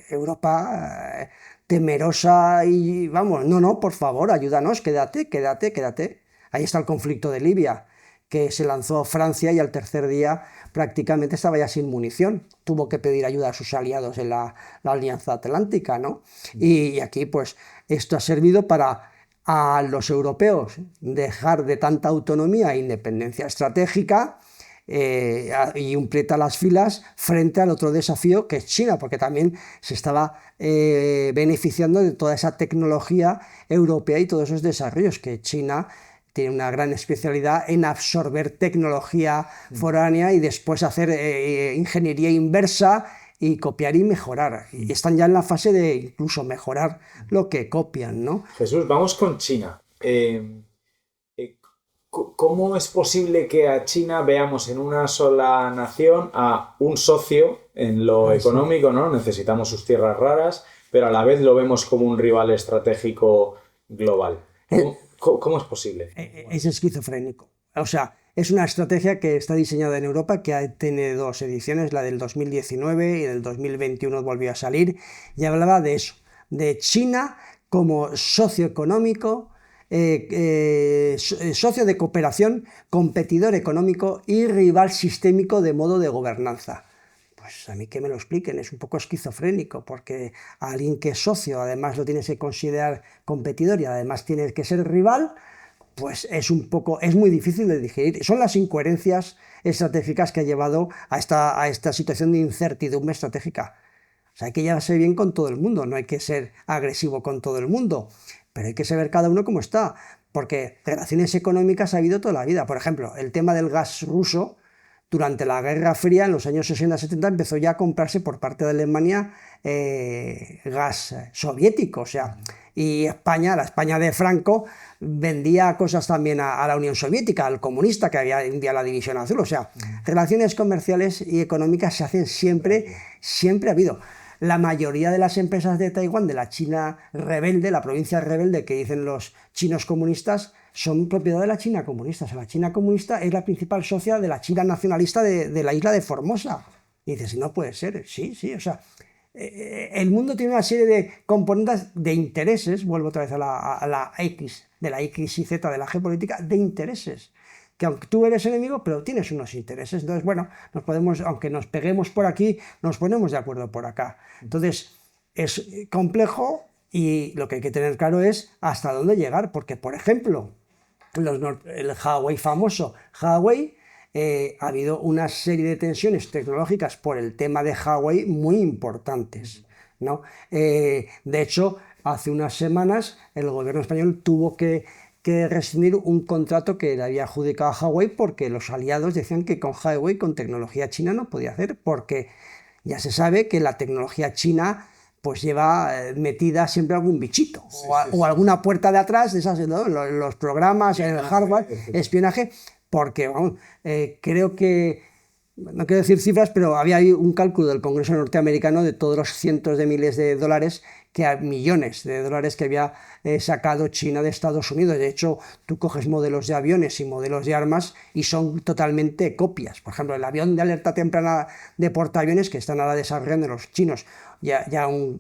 Europa temerosa y vamos, no, por favor, ayúdanos, quédate. Ahí está el conflicto de Libia, que se lanzó Francia y al tercer día prácticamente estaba ya sin munición. Tuvo que pedir ayuda a sus aliados en la Alianza Atlántica, ¿no? Y aquí, pues, esto ha servido para a los europeos dejar de tanta autonomía e independencia estratégica y completa las filas frente al otro desafío que es China, porque también se estaba beneficiando de toda esa tecnología europea y todos esos desarrollos que China tiene una gran especialidad en absorber tecnología foránea y después hacer ingeniería inversa y copiar y mejorar. Y están ya en la fase de incluso mejorar lo que copian, ¿no? Jesús, vamos con China. ¿Cómo es posible que a China veamos en una sola nación a un socio en lo económico, ¿no? Necesitamos sus tierras raras, pero a la vez lo vemos como un rival estratégico global. ¿Cómo es posible? Es esquizofrénico. O sea, es una estrategia que está diseñada en Europa, que tiene dos ediciones, la del 2019 y del 2021 volvió a salir, y hablaba de eso, de China como socio económico, socio de cooperación, competidor económico y rival sistémico de modo de gobernanza. Pues a mí que me lo expliquen, es un poco esquizofrénico, porque a alguien que es socio, además lo tienes que considerar competidor y además tienes que ser rival, pues es muy difícil de digerir. Son las incoherencias estratégicas que ha llevado a esta situación de incertidumbre estratégica. O sea, hay que llevarse bien con todo el mundo, no hay que ser agresivo con todo el mundo, pero hay que saber cada uno cómo está, porque relaciones económicas ha habido toda la vida. Por ejemplo, el tema del gas ruso, durante la Guerra Fría, en los años 60-70, empezó ya a comprarse por parte de Alemania gas soviético, o sea, y la España de Franco, vendía cosas también a la Unión Soviética, al comunista que había en la División Azul, o sea, relaciones comerciales y económicas se hacen siempre ha habido. la mayoría de las empresas de Taiwán, de la China rebelde, la provincia rebelde que dicen los chinos comunistas, son propiedad de la China comunista. O sea, la China comunista es la principal socia de la China nacionalista de la isla de Formosa. Y dices, no puede ser. Sí, sí, o sea, el mundo tiene una serie de componentes de intereses, vuelvo otra vez a la X, de la X y Z de la geopolítica, de intereses. Que aunque tú eres enemigo, pero tienes unos intereses. Entonces, bueno, nos podemos, aunque nos peguemos por aquí, nos ponemos de acuerdo por acá. Entonces, es complejo y lo que hay que tener claro es hasta dónde llegar, porque, por ejemplo, el Huawei famoso, Huawei, ha habido una serie de tensiones tecnológicas por el tema de Huawei muy importantes, ¿no? De hecho, hace unas semanas el gobierno español tuvo que rescindir un contrato que le había adjudicado a Huawei porque los aliados decían que con Huawei, con tecnología china, no podía hacer, porque ya se sabe que la tecnología china pues lleva metida siempre algún bichito, o alguna puerta de atrás de esas, ¿no? Los programas, el hardware, espionaje, porque vamos, creo que, no quiero decir cifras, pero había ahí un cálculo del Congreso norteamericano de todos los cientos de miles de dólares, millones de dólares que había sacado China de Estados Unidos. De hecho, tú coges modelos de aviones y modelos de armas y son totalmente copias. Por ejemplo, el avión de alerta temprana de portaaviones que están ahora desarrollando los chinos,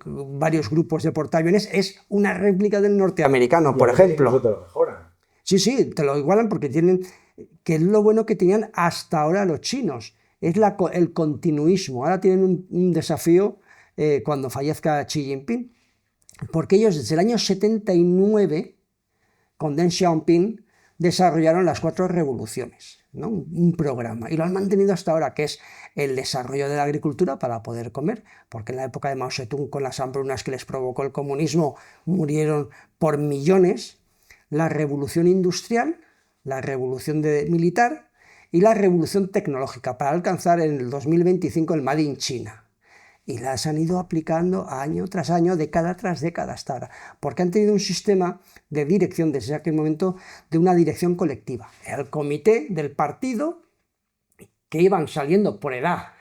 varios grupos de portaaviones, es una réplica del norteamericano, por ejemplo. Te lo mejoran. Sí, sí, te lo igualan porque tienen, que es lo bueno que tenían hasta ahora los chinos, es el continuismo. Ahora tienen un desafío cuando fallezca Xi Jinping, porque ellos desde el año 79, con Deng Xiaoping, desarrollaron las 4 revoluciones, ¿no? Un programa, y lo han mantenido hasta ahora, que es el desarrollo de la agricultura para poder comer, porque en la época de Mao Zedong, con las hambrunas que les provocó el comunismo, murieron por millones. La revolución industrial, la revolución militar y la revolución tecnológica, para alcanzar en el 2025 el Made in China. Y las han ido aplicando año tras año, década tras década hasta ahora, porque han tenido un sistema de dirección desde aquel momento, de una dirección colectiva. El comité del partido, que iban saliendo por edad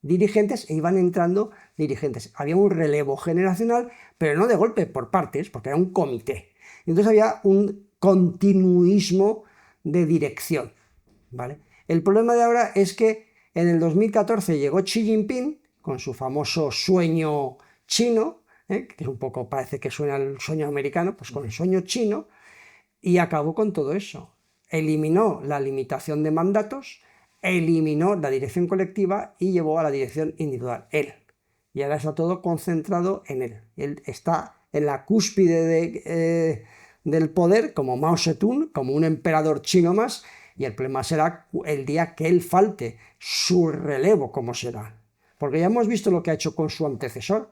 dirigentes e iban entrando dirigentes. Había un relevo generacional, pero no de golpe, por partes, porque era un comité. Y entonces había un continuismo de dirección, ¿vale? El problema de ahora es que en el 2014 llegó Xi Jinping con su famoso sueño chino, que un poco parece que suena al sueño americano, pues con el sueño chino, y acabó con todo eso. Eliminó la limitación de mandatos, eliminó la dirección colectiva y llevó a la dirección individual, él. Y ahora está todo concentrado en él. Él está en la cúspide del poder, como Mao Zedong, como un emperador chino más, y el problema será el día que él falte, su relevo, ¿cómo será? Porque ya hemos visto lo que ha hecho con su antecesor.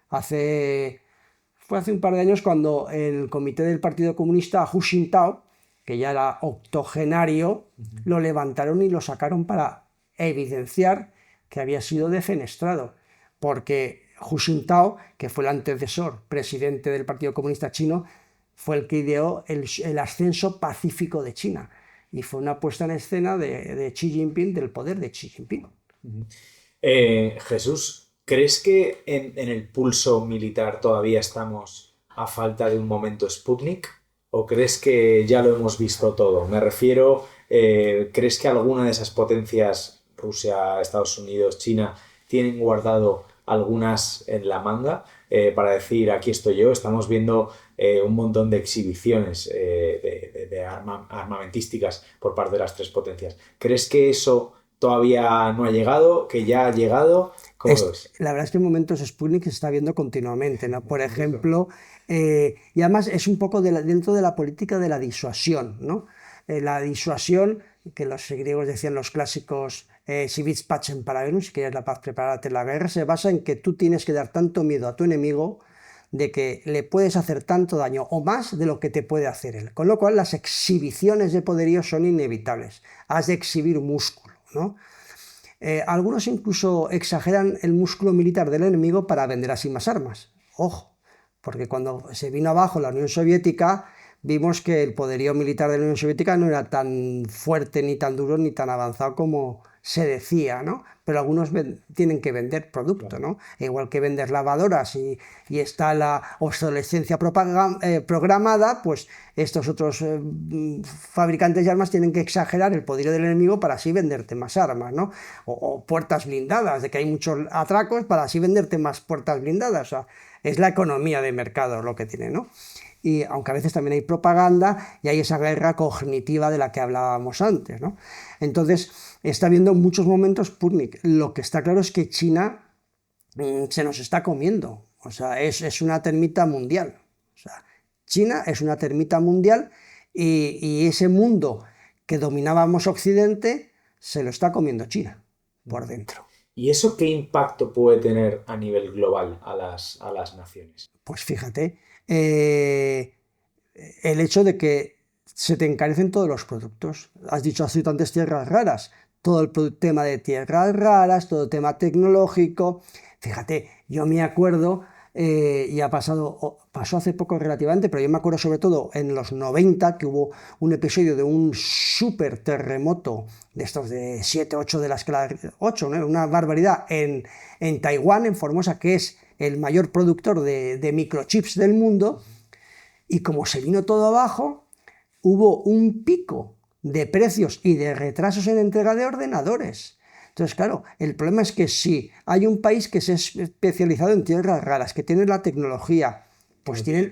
Fue hace un par de años cuando el comité del Partido Comunista, Hu Jintao, que ya era octogenario, lo levantaron y lo sacaron para evidenciar que había sido defenestrado. Porque Hu Jintao, que fue el antecesor, presidente del Partido Comunista Chino, fue el que ideó el ascenso pacífico de China. Y fue una puesta en escena de Xi Jinping, del poder de Xi Jinping. Jesús, ¿crees que en el pulso militar todavía estamos a falta de un momento Sputnik? ¿O crees que ya lo hemos visto todo? Me refiero, ¿crees que alguna de esas potencias, Rusia, Estados Unidos, China, tienen guardado algunas en la manga para decir, aquí estoy yo? Estamos viendo un montón de exhibiciones de armamentísticas por parte de las 3 potencias. ¿Crees que eso todavía no ha llegado, que ya ha llegado? La verdad es que en momentos Sputnik se está viendo continuamente, ¿no? Por ejemplo, y además es un poco dentro de la política de la disuasión, ¿no? La disuasión, que los griegos decían los clásicos, si vis pacem para verum, si quieres la paz, prepárate la guerra, se basa en que tú tienes que dar tanto miedo a tu enemigo de que le puedes hacer tanto daño o más de lo que te puede hacer él. Con lo cual las exhibiciones de poderío son inevitables. Has de exhibir músculo, ¿no? Algunos incluso exageran el músculo militar del enemigo para vender así más armas. Ojo, porque cuando se vino abajo la Unión Soviética, vimos que el poderío militar de la Unión Soviética no era tan fuerte, ni tan duro, ni tan avanzado como se decía, ¿no? Pero algunos tienen que vender producto, ¿no? Igual que vendes lavadoras y está la obsolescencia programada, pues estos otros fabricantes de armas tienen que exagerar el poderío del enemigo para así venderte más armas, ¿no? O puertas blindadas, de que hay muchos atracos para así venderte más puertas blindadas. O sea, es la economía de mercado lo que tiene, ¿no? Y aunque a veces también hay propaganda y hay esa guerra cognitiva de la que hablábamos antes, ¿no? Entonces, está habiendo muchos momentos Sputnik. Lo que está claro es que China se nos está comiendo. O sea, es una termita mundial. O sea, China es una termita mundial y ese mundo que dominábamos Occidente se lo está comiendo China por dentro. ¿Y eso qué impacto puede tener a nivel global a las naciones? Pues fíjate, el hecho de que se te encarecen todos los productos. Has dicho antes tierras raras. Todo el tema de tierras raras, todo el tema tecnológico. Fíjate, yo me acuerdo, y pasó hace poco relativamente, pero yo me acuerdo sobre todo en los 90 que hubo un episodio de un súper terremoto de estos de 7, 8 de la escala 8, ¿no? Una barbaridad en Taiwán, en Formosa, que es el mayor productor de microchips del mundo, y como se vino todo abajo, hubo un pico de precios y de retrasos en entrega de ordenadores. Entonces, claro, el problema es que si hay un país que se ha especializado en tierras raras, que tiene la tecnología, pues tiene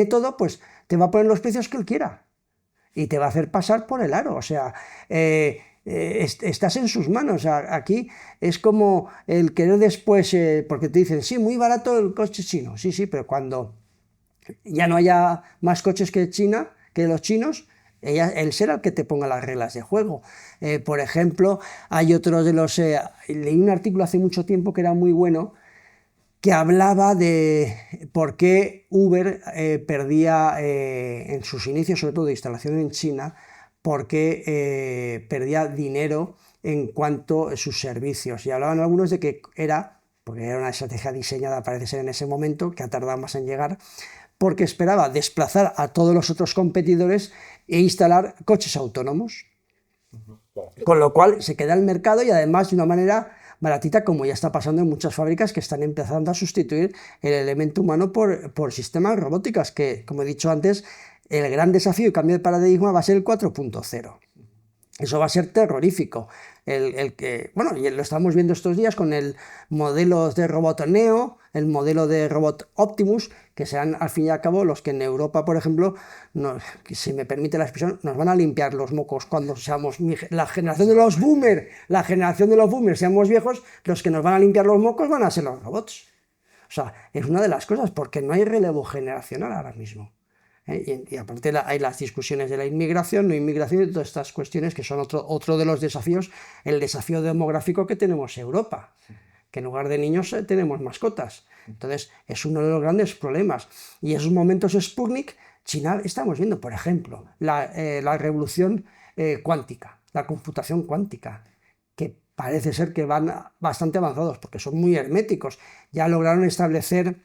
todo, pues te va a poner los precios que él quiera y te va a hacer pasar por el aro. O sea, estás en sus manos. O sea, aquí es como el querer después, porque te dicen, sí, muy barato el coche chino. Sí, sí, pero cuando ya no haya más coches que China, que los chinos, él será el que te ponga las reglas de juego. Por ejemplo, hay otros de los... leí un artículo hace mucho tiempo que era muy bueno, que hablaba de por qué Uber perdía, en sus inicios, sobre todo de instalación en China, por qué perdía dinero en cuanto a sus servicios. Y hablaban algunos de que era, porque era una estrategia diseñada, parece ser en ese momento, que ha tardado más en llegar, porque esperaba desplazar a todos los otros competidores e instalar coches autónomos. Con lo cual se queda el mercado y además de una manera baratita, como ya está pasando en muchas fábricas que están empezando a sustituir el elemento humano por sistemas robóticos, que, como he dicho antes, el gran desafío y cambio de paradigma va a ser el 4.0. Eso va a ser terrorífico. Bueno, y lo estamos viendo estos días con el modelo de robot Neo, el modelo de robot Optimus, que serán al fin y al cabo los que en Europa, por ejemplo, si me permite la expresión, nos van a limpiar los mocos cuando seamos la generación de los boomers, seamos viejos, los que nos van a limpiar los mocos van a ser los robots. O sea, es una de las cosas, porque no hay relevo generacional ahora mismo. Y aparte hay las discusiones de la inmigración, no inmigración y todas estas cuestiones que son otro de los desafíos, el desafío demográfico que tenemos en Europa, que en lugar de niños tenemos mascotas. Entonces es uno de los grandes problemas. Y esos momentos Sputnik, China, estamos viendo, por ejemplo, la revolución cuántica, la computación cuántica, que parece ser que van bastante avanzados porque son muy herméticos. Ya lograron establecer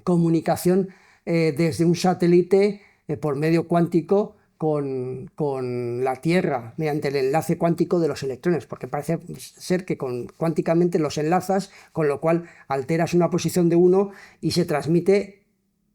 comunicación desde un satélite por medio cuántico con la Tierra, mediante el enlace cuántico de los electrones, porque parece ser que cuánticamente los enlazas, con lo cual alteras una posición de uno y se transmite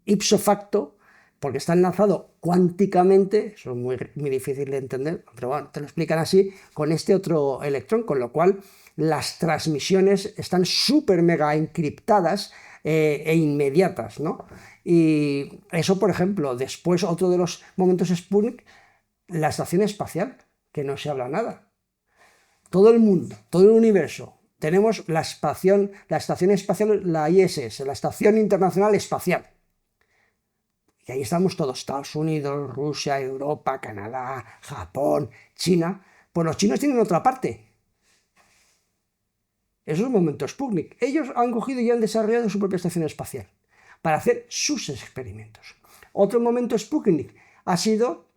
ipso facto, porque está enlazado cuánticamente, eso es muy difícil de entender, pero bueno, te lo explican así, con este otro electrón, con lo cual las transmisiones están súper mega encriptadas e inmediatas, ¿no? Y eso, por ejemplo, después otro de los momentos Sputnik, la estación espacial, que no se habla nada. Todo el mundo, todo el universo, tenemos la estación espacial, la ISS, la Estación Internacional Espacial. Y ahí estamos todos, Estados Unidos, Rusia, Europa, Canadá, Japón, China. Pues los chinos tienen otra parte. Esos momentos Sputnik. Ellos han cogido y han desarrollado su propia estación espacial para hacer sus experimentos. Otro momento Sputnik ha sido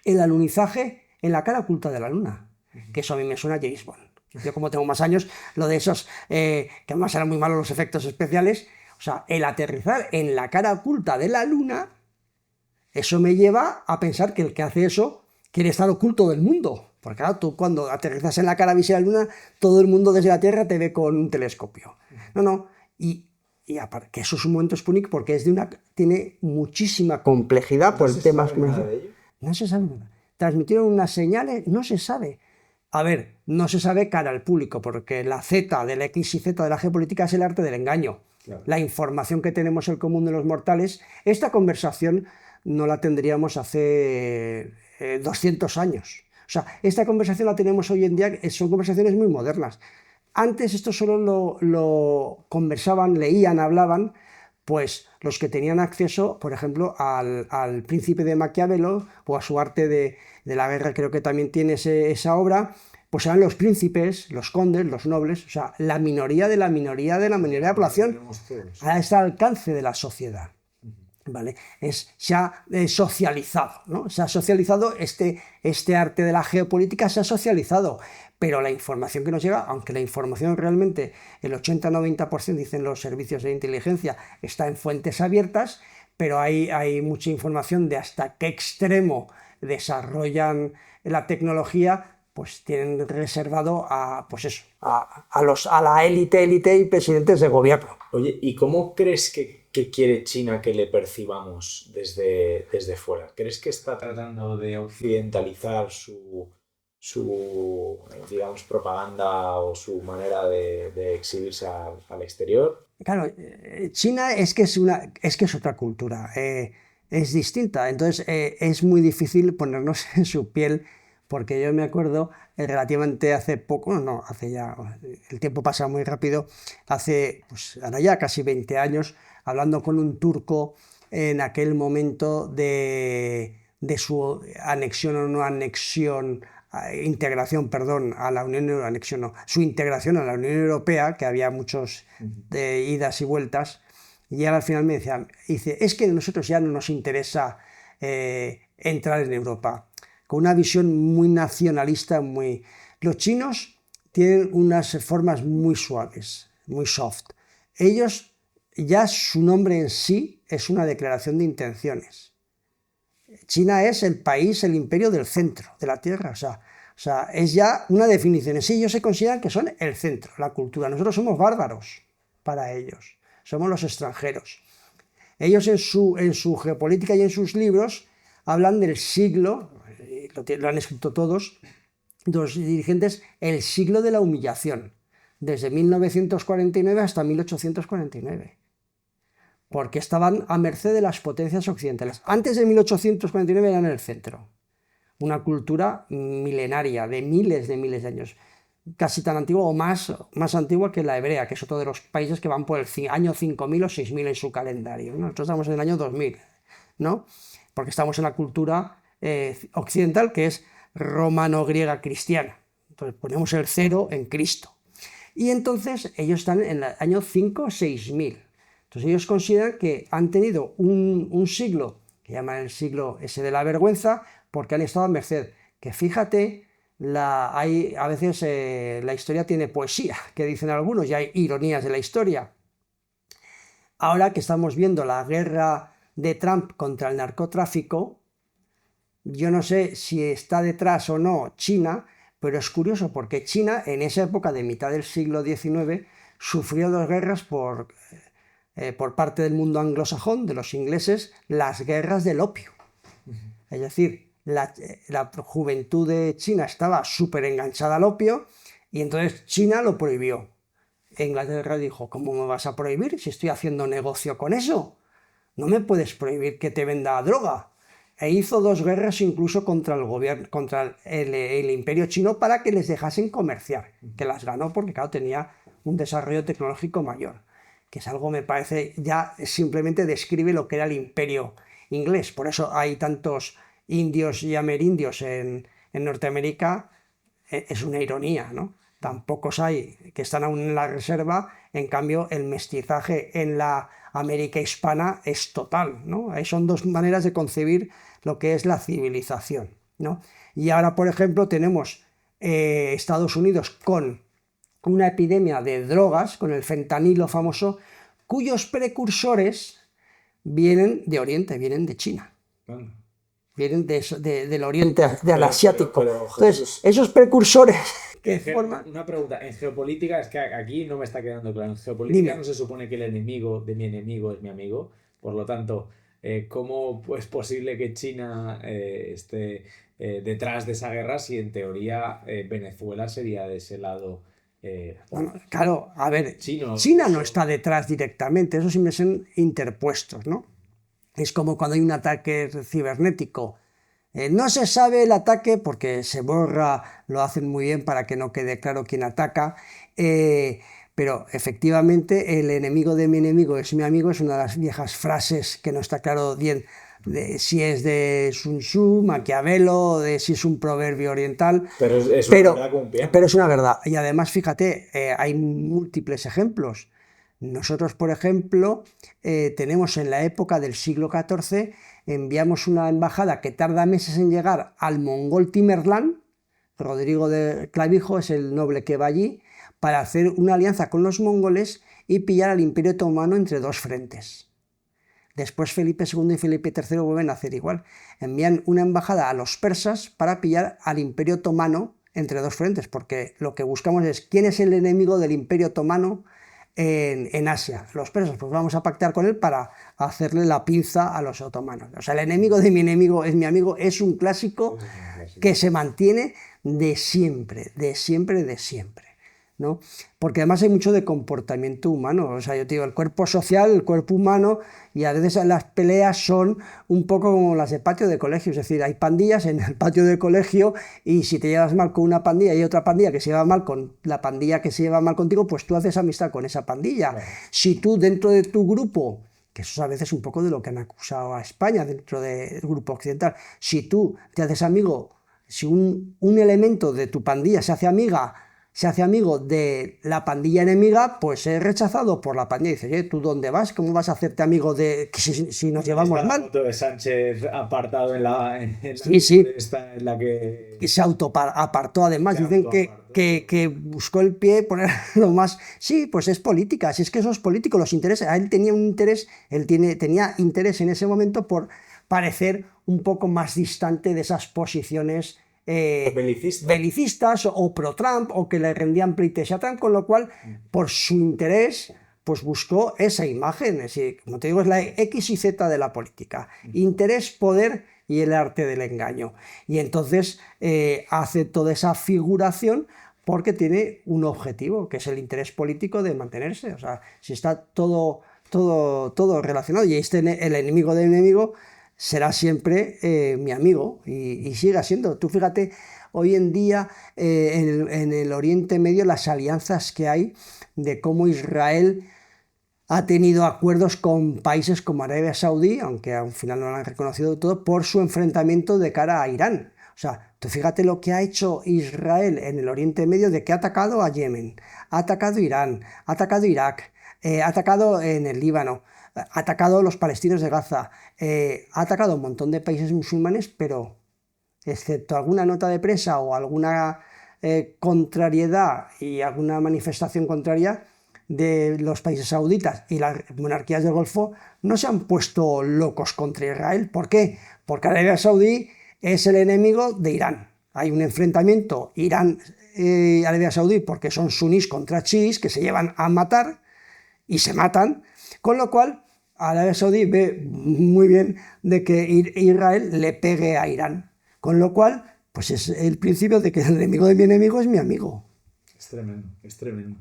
el alunizaje en la cara oculta de la Luna, que eso a mí me suena a James Bond. Yo, como tengo más años, lo de esos, que además eran muy malos los efectos especiales, o sea, el aterrizar en la cara oculta de la Luna, eso me lleva a pensar que el que hace eso quiere estar oculto del mundo, Porque claro, tú cuando aterrizas en la cara visible de la Luna, todo el mundo desde la Tierra te ve con un telescopio. No. Y aparte, que eso es un momento Sputnik porque tiene muchísima complejidad por el tema. No se sabe nada. Transmitieron unas señales, no se sabe. A ver, no se sabe cara al público, porque la Z del X y Z de la geopolítica es el arte del engaño. Claro. La información que tenemos el común de los mortales, esta conversación no la tendríamos hace 200 años. O sea, esta conversación la tenemos hoy en día, son conversaciones muy modernas. Antes esto solo lo conversaban, leían, hablaban, pues los que tenían acceso, por ejemplo, al Príncipe de Maquiavelo o a su arte de la guerra, creo que también tiene esa obra, pues eran los príncipes, los condes, los nobles, o sea, la minoría de la minoría de la minoría de la población, está al alcance de la sociedad. ¿Vale? Se ha socializado, ¿no? Se ha socializado este arte de la geopolítica, se ha socializado, pero la información que nos llega, aunque la información realmente, el 80-90% dicen los servicios de inteligencia, está en fuentes abiertas, pero hay mucha información de hasta qué extremo desarrollan la tecnología, pues tienen reservado a la élite y presidentes de gobierno. Oye, ¿y cómo crees que quiere China que le percibamos desde fuera? ¿Crees que está tratando de occidentalizar su digamos, propaganda o su manera de exhibirse al exterior? Claro, China es que es otra cultura, es distinta, entonces es muy difícil ponernos en su piel, porque yo me acuerdo relativamente hace poco, hace ya, el tiempo pasa muy rápido, pues ahora ya casi 20 años, hablando con un turco en aquel momento de su anexión o no anexión, integración, perdón, a la Unión Europea, anexión no, su integración a la Unión Europea, que había muchos idas y vueltas, y él al final me dice, es que a nosotros ya no nos interesa entrar en Europa, con una visión muy nacionalista, Los chinos tienen unas formas muy suaves, muy soft. Ellos, ya su nombre en sí es una declaración de intenciones. China es el país, el imperio del centro de la Tierra, o sea, es ya una definición. Sí, ellos se consideran que son el centro, la cultura. Nosotros somos bárbaros para ellos, somos los extranjeros. Ellos en su geopolítica y en sus libros hablan del siglo, lo han escrito todos, los dirigentes, el siglo de la humillación, desde 1949 hasta 1849. Porque estaban a merced de las potencias occidentales. Antes de 1849 eran el centro. Una cultura milenaria, de miles de años. Casi tan antigua o más antigua que la hebrea, que es otro de los países que van por el año 5000 o 6000 en su calendario, ¿no? Nosotros estamos en el año 2000, ¿no? Porque estamos en la cultura occidental, que es romano-griega cristiana. Entonces ponemos el 0 en Cristo. Y entonces ellos están en el año 5 o 6000. Entonces ellos consideran que han tenido un siglo, que llaman el siglo ese de la vergüenza, porque han estado a merced. Que fíjate, a veces la historia tiene poesía, que dicen algunos, y hay ironías de la historia. Ahora que estamos viendo la guerra de Trump contra el narcotráfico, yo no sé si está detrás o no China, pero es curioso porque China en esa época de mitad del siglo XIX sufrió 2 guerras por parte del mundo anglosajón, de los ingleses, las guerras del opio. Es decir, la juventud de China estaba súper enganchada al opio y entonces China lo prohibió. Inglaterra dijo, ¿cómo me vas a prohibir si estoy haciendo negocio con eso? No me puedes prohibir que te venda droga. E hizo 2 guerras incluso contra el gobierno, contra el imperio chino para que les dejasen comerciar, que las ganó porque claro, tenía un desarrollo tecnológico mayor, que es algo, me parece, ya simplemente describe lo que era el imperio inglés. Por eso hay tantos indios y amerindios en Norteamérica, es una ironía, ¿no? Tan pocos hay que están aún en la reserva, en cambio el mestizaje en la América hispana es total, ¿no? Son 2 maneras de concebir lo que es la civilización, ¿no? Y ahora, por ejemplo, tenemos Estados Unidos con una epidemia de drogas, con el fentanilo famoso, cuyos precursores vienen de Oriente, vienen de China. vienen del oriente, del asiático. Entonces, Jesús, esos precursores que forman... una pregunta, en geopolítica, es que aquí no me está quedando claro, en geopolítica Dime. no se supone que el enemigo de mi enemigo es mi amigo, por lo tanto, ¿cómo es posible que China esté detrás de esa guerra si en teoría Venezuela sería de ese lado Bueno, claro, a ver, chino? China no está detrás directamente, esos siempre son interpuestos, ¿no? Es como cuando hay un ataque cibernético. No se sabe el ataque porque se borra, lo hacen muy bien para que no quede claro quién ataca, pero efectivamente el enemigo de mi enemigo es mi amigo, es una de las viejas frases que no está claro bien si es de Sun Tzu, Maquiavelo, de si es un proverbio oriental, Pero es una pero, verdad como un pie. pero es una verdad. Y además, fíjate, hay múltiples ejemplos. Nosotros, por ejemplo, tenemos en la época del siglo XIV, enviamos una embajada que tarda meses en llegar al mongol Timerlán, Rodrigo de Clavijo es el noble que va allí, para hacer una alianza con los mongoles y pillar al Imperio Otomano entre dos frentes. Después Felipe II y Felipe III vuelven a hacer igual. Envían una embajada a los persas para pillar al Imperio Otomano entre dos frentes, porque lo que buscamos es quién es el enemigo del Imperio Otomano en Asia. Los persas, pues vamos a pactar con él para hacerle la pinza a los otomanos. O sea, el enemigo de mi enemigo es mi amigo, es un clásico que se mantiene de siempre, de siempre, de siempre, ¿no? Porque además hay mucho de comportamiento humano, o sea, yo te digo, el cuerpo social, el cuerpo humano, y a veces las peleas son un poco como las de patio de colegio, es decir, hay pandillas en el patio de colegio y si te llevas mal con una pandilla y otra pandilla que se lleva mal con la pandilla que se lleva mal contigo, pues tú haces amistad con esa pandilla. Claro. Si tú dentro de tu grupo, que eso es a veces un poco de lo que han acusado a España dentro del grupo occidental, si tú te haces amigo, si un elemento de tu pandilla se hace amigo de la pandilla enemiga, pues es rechazado por la pandilla. Dice, ¿tú dónde vas? ¿Cómo vas a hacerte amigo de si nos llevamos mal? La foto de Sánchez apartado en la sí. Esta en la que se autoapartó, además. Dicen que buscó el pie ponerlo más... Sí, pues es política, si es que eso es político, los intereses. A él tenía un interés, tenía interés en ese momento por parecer un poco más distante de esas posiciones belicistas o pro-Trump o que le rendían pleitesía a Trump, con lo cual, por su interés, pues buscó esa imagen. Es decir, como te digo, es la X y Z de la política. Interés, poder y el arte del engaño. Y entonces hace toda esa figuración porque tiene un objetivo, que es el interés político de mantenerse. O sea, si está todo relacionado y el enemigo del enemigo será siempre mi amigo y siga siendo. Tú fíjate, hoy en día en el Oriente Medio las alianzas que hay de cómo Israel ha tenido acuerdos con países como Arabia Saudí, aunque al final no lo han reconocido del todo, por su enfrentamiento de cara a Irán. O sea, tú fíjate lo que ha hecho Israel en el Oriente Medio, de que ha atacado a Yemen, ha atacado a Irán, ha atacado a Irak, ha atacado en el Líbano, ha atacado a los palestinos de Gaza, ha atacado a un montón de países musulmanes, pero excepto alguna nota de prensa o alguna contrariedad y alguna manifestación contraria de los países sauditas y las monarquías del Golfo, no se han puesto locos contra Israel. ¿Por qué? Porque Arabia Saudí es el enemigo de Irán. Hay un enfrentamiento Irán-Arabia Saudí porque son sunís contra chiís que se llevan a matar y se matan, con lo cual Arabia Saudí ve muy bien de que Israel le pegue a Irán, con lo cual pues es el principio de que el enemigo de mi enemigo es mi amigo. Es tremendo, es tremendo.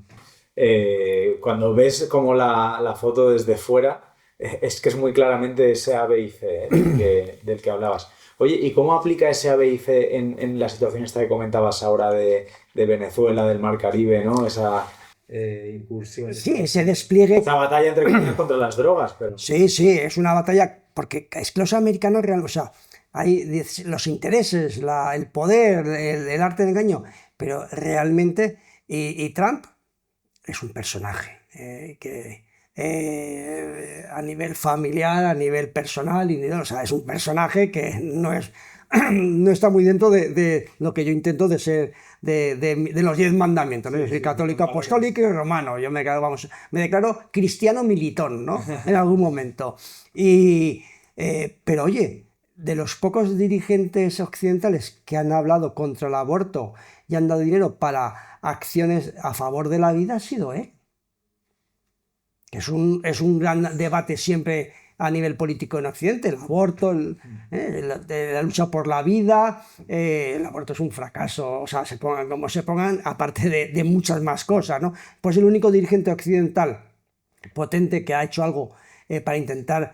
Cuando ves como la foto desde fuera, es que es muy claramente ese A, B y C del que hablabas. Oye, ¿y cómo aplica ese A, B y C en la situación esta que comentabas ahora de Venezuela, del Mar Caribe, ¿no? Esa incursión. Sí, ese despliegue. Esa batalla entre comillas contra las drogas, pero... Sí, es una batalla, porque es que los americanos realmente, o sea, hay los intereses, el poder, el arte del engaño, pero realmente, y Trump es un personaje que a nivel familiar, a nivel personal, o sea, es un personaje que no está muy dentro de lo que yo intento de ser, de los 10 mandamientos, ¿no? Yo soy católico, apostólico y romano, yo me declaro cristiano militón, ¿no? En algún momento. Pero oye, de los pocos dirigentes occidentales que han hablado contra el aborto y han dado dinero para acciones a favor de la vida ha sido él. Es un gran debate siempre a nivel político en Occidente, el aborto, la lucha por la vida, el aborto es un fracaso, o sea, se pongan como se pongan, aparte de muchas más cosas, ¿no? Pues el único dirigente occidental potente que ha hecho algo para intentar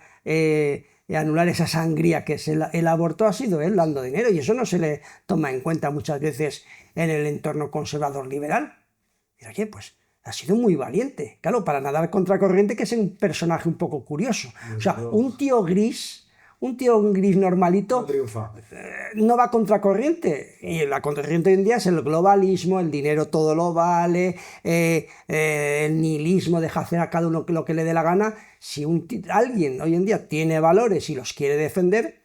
anular esa sangría que es el aborto ha sido él dando dinero, y eso no se le toma en cuenta muchas veces en el entorno conservador liberal. Y oye, pues ha sido muy valiente, claro, para nadar contracorriente, que es un personaje un poco curioso. O sea, un tío gris normalito, No triunfa. no va contracorriente. Y la contracorriente hoy en día es el globalismo, el dinero todo lo vale, el nihilismo, deja hacer a cada uno lo que le dé la gana. Si alguien hoy en día tiene valores y los quiere defender,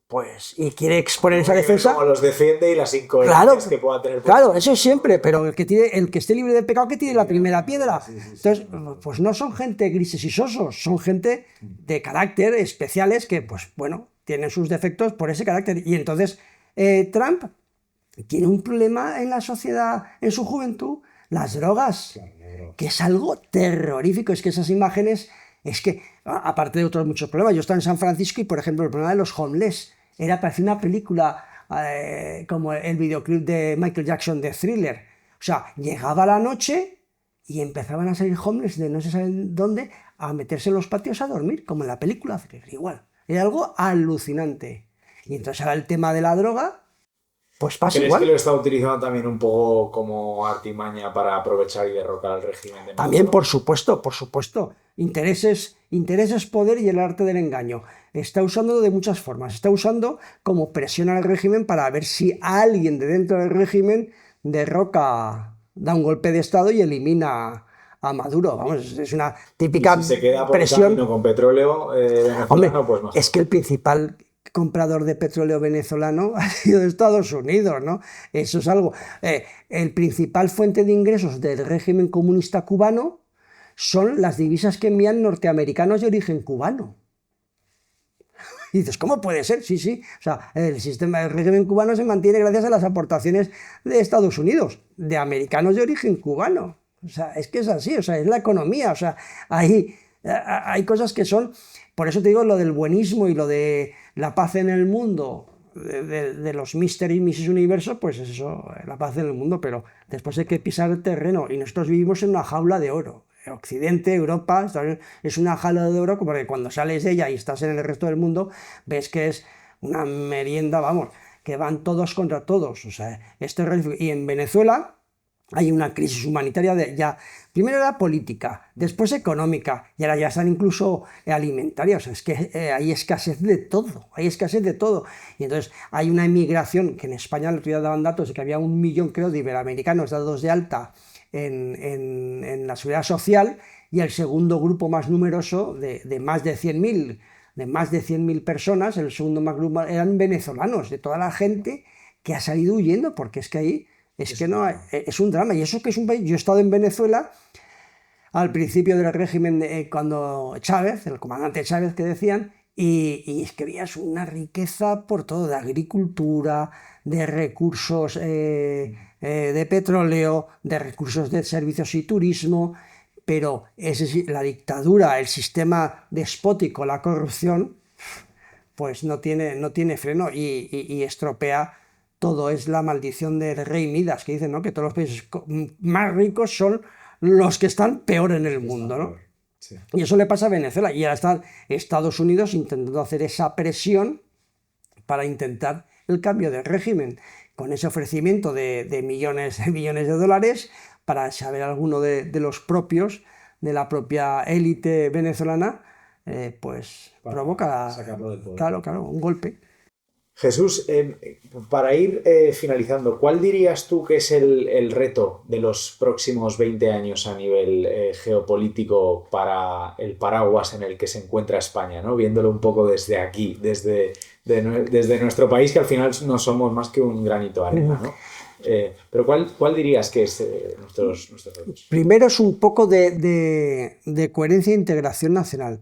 pues, y quiere exponer esa defensa, como los defiende y las incoherencias que pueda tener. Claro, eso siempre, pero el que esté libre de pecado, que tire la primera piedra. Entonces, pues no son gente grises y sosos, son gente de carácter especiales que, pues bueno, tienen sus defectos por ese carácter. Y entonces, Trump tiene un problema en la sociedad, en su juventud, las drogas, que es algo terrorífico. Es que esas imágenes, es que, aparte de otros muchos problemas, yo estaba en San Francisco y, por ejemplo, el problema de los homeless, parecía una película como el videoclip de Michael Jackson de Thriller. O sea, llegaba la noche y empezaban a salir homeless de no se sabe dónde a meterse en los patios a dormir, como en la película Thriller, igual. Era algo alucinante. Y entonces ahora el tema de la droga, pues pasa igual. ¿Crees que lo está utilizando también un poco como artimaña para aprovechar y derrocar al régimen de Maduro? También, por supuesto. Intereses, poder y el arte del engaño. Está usándolo de muchas formas. Está usando como presión al régimen para ver si alguien de dentro del régimen derroca, da un golpe de estado y elimina a Maduro. Vamos, es una típica y si se queda por presión. El camino con petróleo venezolano, Hombre, pues más. Es que el principal comprador de petróleo venezolano ha sido Estados Unidos, ¿no? Eso es algo. El principal fuente de ingresos del régimen comunista cubano son las divisas que envían norteamericanos de origen cubano. Y dices, ¿cómo puede ser? Sí. O sea, el régimen cubano se mantiene gracias a las aportaciones de Estados Unidos, de americanos de origen cubano. O sea, es que es así, o sea, es la economía. O sea, hay cosas que son... Por eso te digo lo del buenismo y lo de la paz en el mundo, de los Mr. y Mrs. Universo, pues es eso, la paz en el mundo, pero después hay que pisar el terreno y nosotros vivimos en una jaula de oro. Occidente, Europa, es una jaula de oro, porque cuando sales de ella y estás en el resto del mundo, ves que es una merienda, vamos, que van todos contra todos. O sea, esto es... Y en Venezuela hay una crisis humanitaria primero era política, después económica, y ahora ya están incluso alimentaria. O sea, es que hay escasez de todo, Y entonces hay una emigración, que en España el otro día daban datos de que había 1 millón, creo, de iberoamericanos dados de alta en la seguridad social, y el segundo grupo más numeroso, de más de 100.000 personas, el segundo más grupo eran venezolanos, de toda la gente que ha salido huyendo, porque es que ahí es un drama. Y eso que es un país... Yo he estado en Venezuela al principio del régimen, cuando Chávez, el comandante Chávez que decían, y es que veías una riqueza por todo, de agricultura, de recursos de petróleo, de recursos de servicios y turismo, pero la dictadura, el sistema despótico, la corrupción, pues no tiene freno y estropea todo. Es la maldición del rey Midas, que dicen, ¿no?, que todos los países más ricos son los que están peor en el mundo, ¿no? Sí. Y eso le pasa a Venezuela, y ahora está Estados Unidos intentando hacer esa presión para intentar el cambio de régimen, con ese ofrecimiento de millones de dólares para saber alguno de los propios, de la propia élite venezolana, pues para provoca, sacarlo del poder. Claro, un golpe. Jesús, para ir finalizando, ¿cuál dirías tú que es el reto de los próximos 20 años a nivel geopolítico para el paraguas en el que se encuentra España, ¿no? Viéndolo un poco desde aquí, desde nuestro país, que al final no somos más que un granito de arena, ¿no? Pero ¿cuál dirías que es nuestros retos? Primero es un poco de coherencia e integración nacional.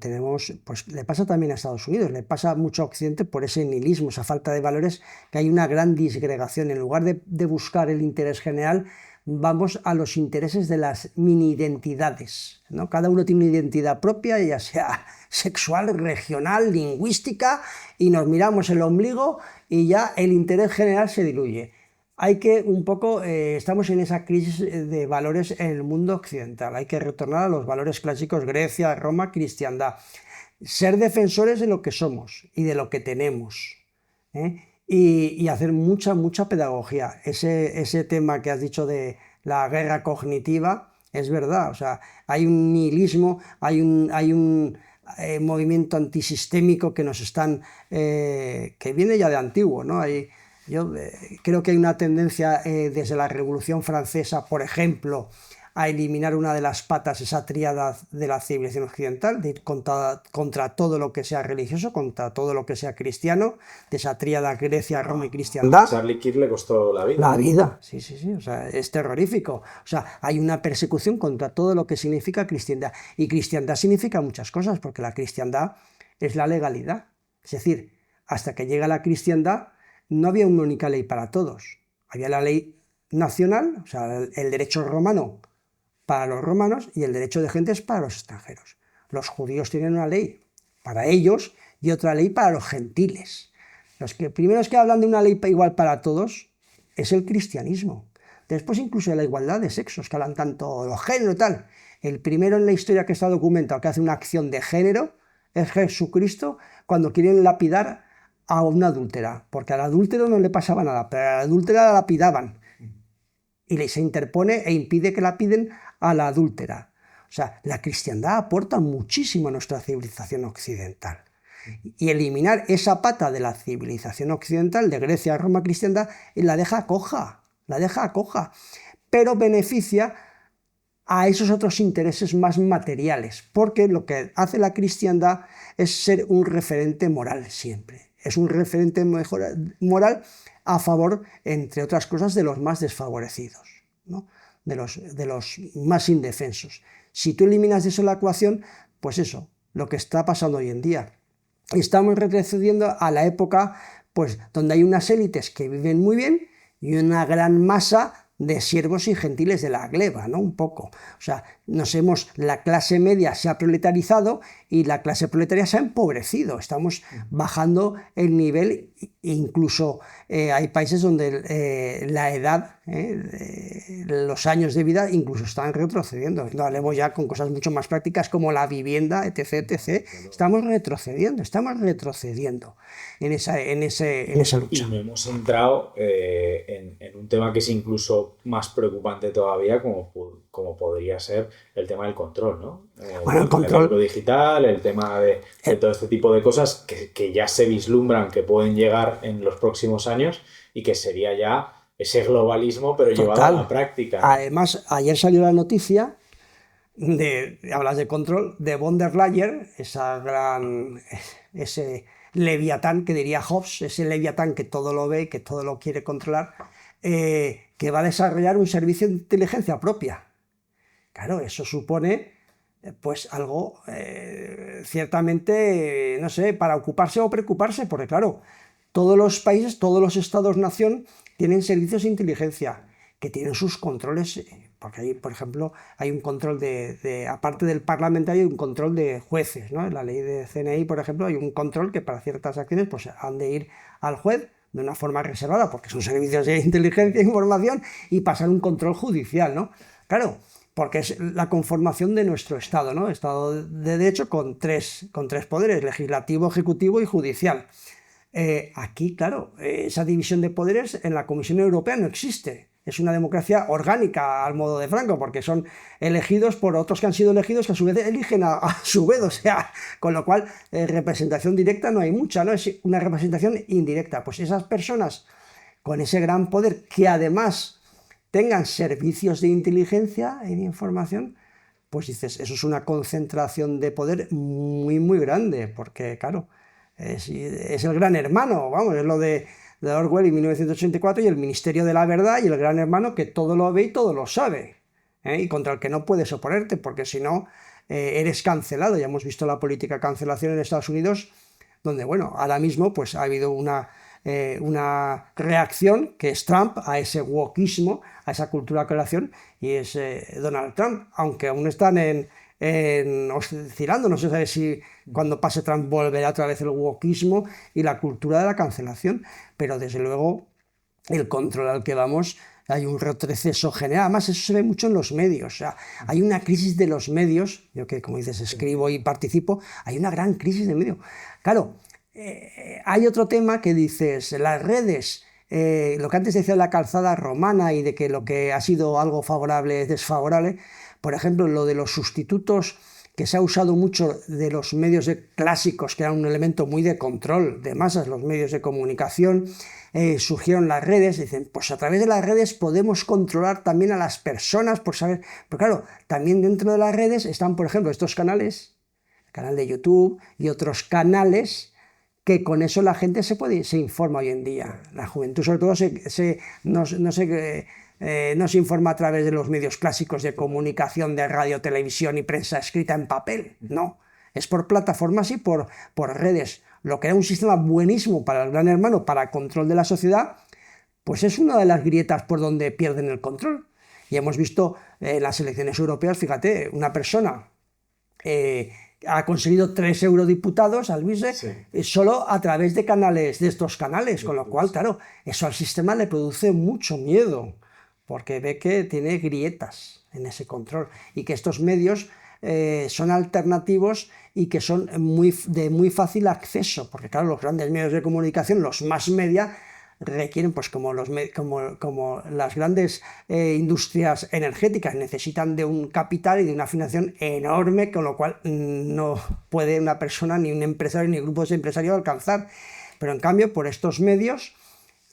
Pues le pasa también a Estados Unidos, le pasa mucho a Occidente por ese nihilismo, esa falta de valores, que hay una gran disgregación. En lugar de buscar el interés general, vamos a los intereses de las mini identidades, ¿no? Cada uno tiene una identidad propia, ya sea sexual, regional, lingüística, y nos miramos el ombligo y ya el interés general se diluye. Hay que estamos en esa crisis de valores en el mundo occidental. Hay que retornar a los valores clásicos: Grecia, Roma, cristiandad. Ser defensores de lo que somos y de lo que tenemos, ¿eh? Y hacer mucha pedagogía. Ese tema que has dicho de la guerra cognitiva es verdad. O sea, hay un nihilismo, hay un movimiento antisistémico que que viene ya de antiguo, ¿no? Yo creo que hay una tendencia desde la Revolución Francesa, por ejemplo, a eliminar una de las patas, esa tríada de la civilización occidental, de ir contra todo lo que sea religioso, contra todo lo que sea cristiano, de esa tríada Grecia, Roma y cristiandad. A Charlie Kirk le costó la vida. La vida, sí, o sea, es terrorífico. O sea, hay una persecución contra todo lo que significa cristiandad. Y cristiandad significa muchas cosas, porque la cristiandad es la legalidad. Es decir, hasta que llega la cristiandad, no había una única ley para todos. Había la ley nacional, o sea, el derecho romano para los romanos y el derecho de gentes para los extranjeros. Los judíos tienen una ley para ellos y otra ley para los gentiles. Los primeros que hablan de una ley igual para todos es el cristianismo. Después incluso de la igualdad de sexos, que hablan tanto de los géneros y tal. El primero en la historia que está documentado que hace una acción de género es Jesucristo, cuando quieren lapidar a una adúltera, porque al adúltero no le pasaba nada, pero a la adúltera la lapidaban. Y se interpone e impide que lapiden a la adúltera. O sea, la cristiandad aporta muchísimo a nuestra civilización occidental. Y eliminar esa pata de la civilización occidental, de Grecia, Roma, cristiandad, la deja coja, pero beneficia a esos otros intereses más materiales, porque lo que hace la cristiandad es ser un referente moral siempre. Es un referente moral a favor, entre otras cosas, de los más desfavorecidos, ¿no? de los más indefensos. Si tú eliminas de eso la ecuación, pues eso, lo que está pasando hoy en día. Estamos retrocediendo a la época, pues, donde hay unas élites que viven muy bien y una gran masa de siervos y gentiles de la gleba, ¿no? Un poco. O sea, la clase media se ha proletarizado y la clase proletaria se ha empobrecido. Estamos bajando el nivel, incluso hay países donde la edad, los años de vida incluso están retrocediendo. No hablemos ya con cosas mucho más prácticas como la vivienda, etc. Estamos retrocediendo en esa lucha. Y no hemos entrado en un tema que es incluso más preocupante todavía, como podría ser el tema del control, ¿no? Bueno, el control. El digital, el tema de todo este tipo de cosas que ya se vislumbran que pueden llegar en los próximos años y que sería ya ese globalismo, pero llevado a la práctica. Además, ayer salió la noticia hablas de control, de von der Leyen, ese leviatán que diría Hobbes, ese leviatán que todo lo ve, que todo lo quiere controlar, que va a desarrollar un servicio de inteligencia propia. Claro, eso supone pues algo ciertamente, no sé, para ocuparse o preocuparse, porque claro, todos los países, todos los estados-nación tienen servicios de inteligencia que tienen sus controles, porque ahí, por ejemplo, hay un control aparte del parlamentario, hay un control de jueces, ¿no? En la ley de CNI, por ejemplo, hay un control que para ciertas acciones pues han de ir al juez de una forma reservada, porque son servicios de inteligencia e información, y pasar un control judicial, ¿no? Claro, porque es la conformación de nuestro Estado, ¿no? Estado de Derecho con tres poderes: legislativo, ejecutivo y judicial. Aquí, claro, esa división de poderes en la Comisión Europea no existe. Es una democracia orgánica al modo de Franco, porque son elegidos por otros que han sido elegidos, que a su vez eligen a su vez, o sea, con lo cual representación directa no hay mucha, ¿no? Es una representación indirecta. Pues esas personas con ese gran poder, que además tengan servicios de inteligencia y de información, pues dices, eso es una concentración de poder muy, muy grande, porque claro, es el gran hermano, vamos, es lo de de Orwell y 1984, y el Ministerio de la Verdad y el Gran Hermano que todo lo ve y todo lo sabe, y contra el que no puedes oponerte, porque si no eres cancelado. Ya hemos visto la política de cancelación en Estados Unidos, donde, bueno, ahora mismo pues ha habido una reacción que es Trump a ese wokismo, a esa cultura de cancelación, y es Donald Trump, aunque aún están oscilando. No se sabe si cuando pase Trump volverá otra vez el wokismo y la cultura de la cancelación, pero desde luego el control al que vamos, hay un retroceso general. Además, eso se ve mucho en los medios. O sea, hay una crisis de los medios. Yo que, como dices, escribo y participo, hay una gran crisis de medios. Claro, hay otro tema que dices, las redes, lo que antes decía de la calzada romana y de que lo que ha sido algo favorable es desfavorable. Por ejemplo, lo de los sustitutos, que se ha usado mucho de los medios clásicos, que eran un elemento muy de control de masas, los medios de comunicación. Surgieron las redes, dicen, pues a través de las redes podemos controlar también a las personas por saber. Pero claro, también dentro de las redes están, por ejemplo, estos canales, el canal de YouTube y otros canales, que con eso la gente se informa hoy en día. La juventud sobre todo no se informa a través de los medios clásicos de comunicación, de radio, televisión y prensa escrita en papel, no. Es por plataformas y por redes. Lo que era un sistema buenísimo para el Gran Hermano, para el control de la sociedad, pues es una de las grietas por donde pierden el control. Y hemos visto en las elecciones europeas, fíjate, una persona ha conseguido 3 eurodiputados, Alvise, solo a través de estos canales, con lo cual, claro, eso al sistema le produce mucho miedo, porque ve que tiene grietas en ese control y que estos medios son alternativos y que son de muy fácil acceso, porque claro, los grandes medios de comunicación, los mass media, requieren, pues como las grandes industrias energéticas, necesitan de un capital y de una financiación enorme, con lo cual no puede una persona, ni un empresario, ni grupos de empresarios alcanzar. Pero en cambio, por estos medios,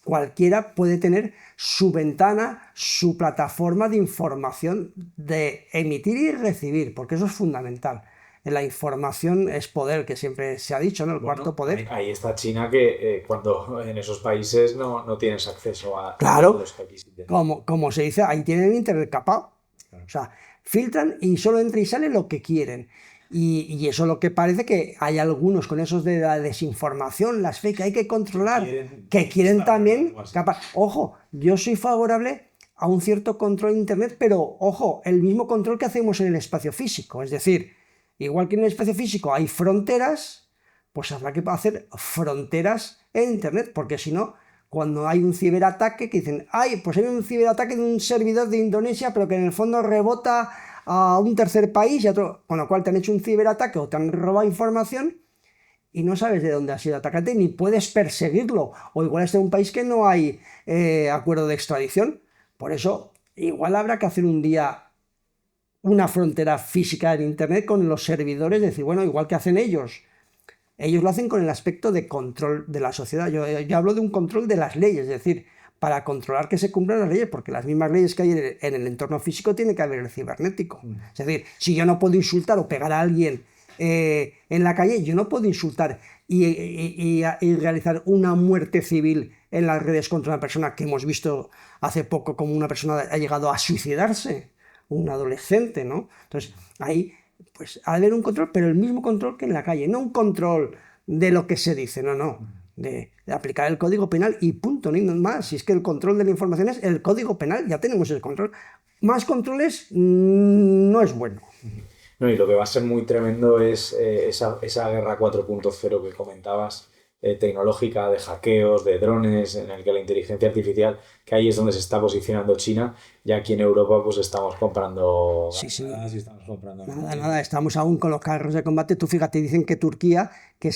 cualquiera puede tener su ventana, su plataforma de información, de emitir y recibir, porque eso es fundamental. La información es poder, que siempre se ha dicho, ¿no? El cuarto poder. Ahí está China, que cuando en esos países no tienes acceso a claro, los que aquí sí tienen. Como se dice, ahí tienen internet capado. Claro. O sea, filtran y solo entra y sale lo que quieren. Y eso es lo que parece que hay algunos con esos de la desinformación, las fake, que hay que controlar, que quieren también capaz. Ojo, yo soy favorable a un cierto control de internet, pero ojo, el mismo control que hacemos en el espacio físico. Es decir, igual que en el espacio físico hay fronteras, pues habrá que hacer fronteras en internet, porque si no, cuando hay un ciberataque que dicen, pues hay un ciberataque de un servidor de Indonesia, pero que en el fondo rebota a un tercer país, y otro, con lo cual te han hecho un ciberataque o te han robado información y no sabes de dónde ha sido atacante, ni puedes perseguirlo, o igual es de un país que no hay acuerdo de extradición. Por eso, igual habrá que hacer un día una frontera física en internet con los servidores, decir, bueno, igual que hacen ellos lo hacen con el aspecto de control de la sociedad. Yo hablo de un control de las leyes, es decir, para controlar que se cumplan las leyes, porque las mismas leyes que hay en el entorno físico tiene que haber el cibernético. Es decir, si yo no puedo insultar o pegar a alguien en la calle, yo no puedo insultar y realizar una muerte civil en las redes contra una persona, que hemos visto hace poco como una persona ha llegado a suicidarse, un adolescente, ¿no? Entonces, ahí pues ha de haber un control, pero el mismo control que en la calle, no un control de lo que se dice, no, de aplicar el Código Penal y punto, ni más. Si es que el control de la información es el Código Penal, ya tenemos el control. Más controles no es bueno. No, y lo que va a ser muy tremendo es esa guerra 4.0 que comentabas, tecnológica, de hackeos, de drones, en el que la inteligencia artificial, que ahí es donde se está posicionando China, y aquí en Europa pues estamos comprando ganadas y estamos comprando nada, estamos aún con los carros de combate. Tú fíjate, dicen que Turquía, que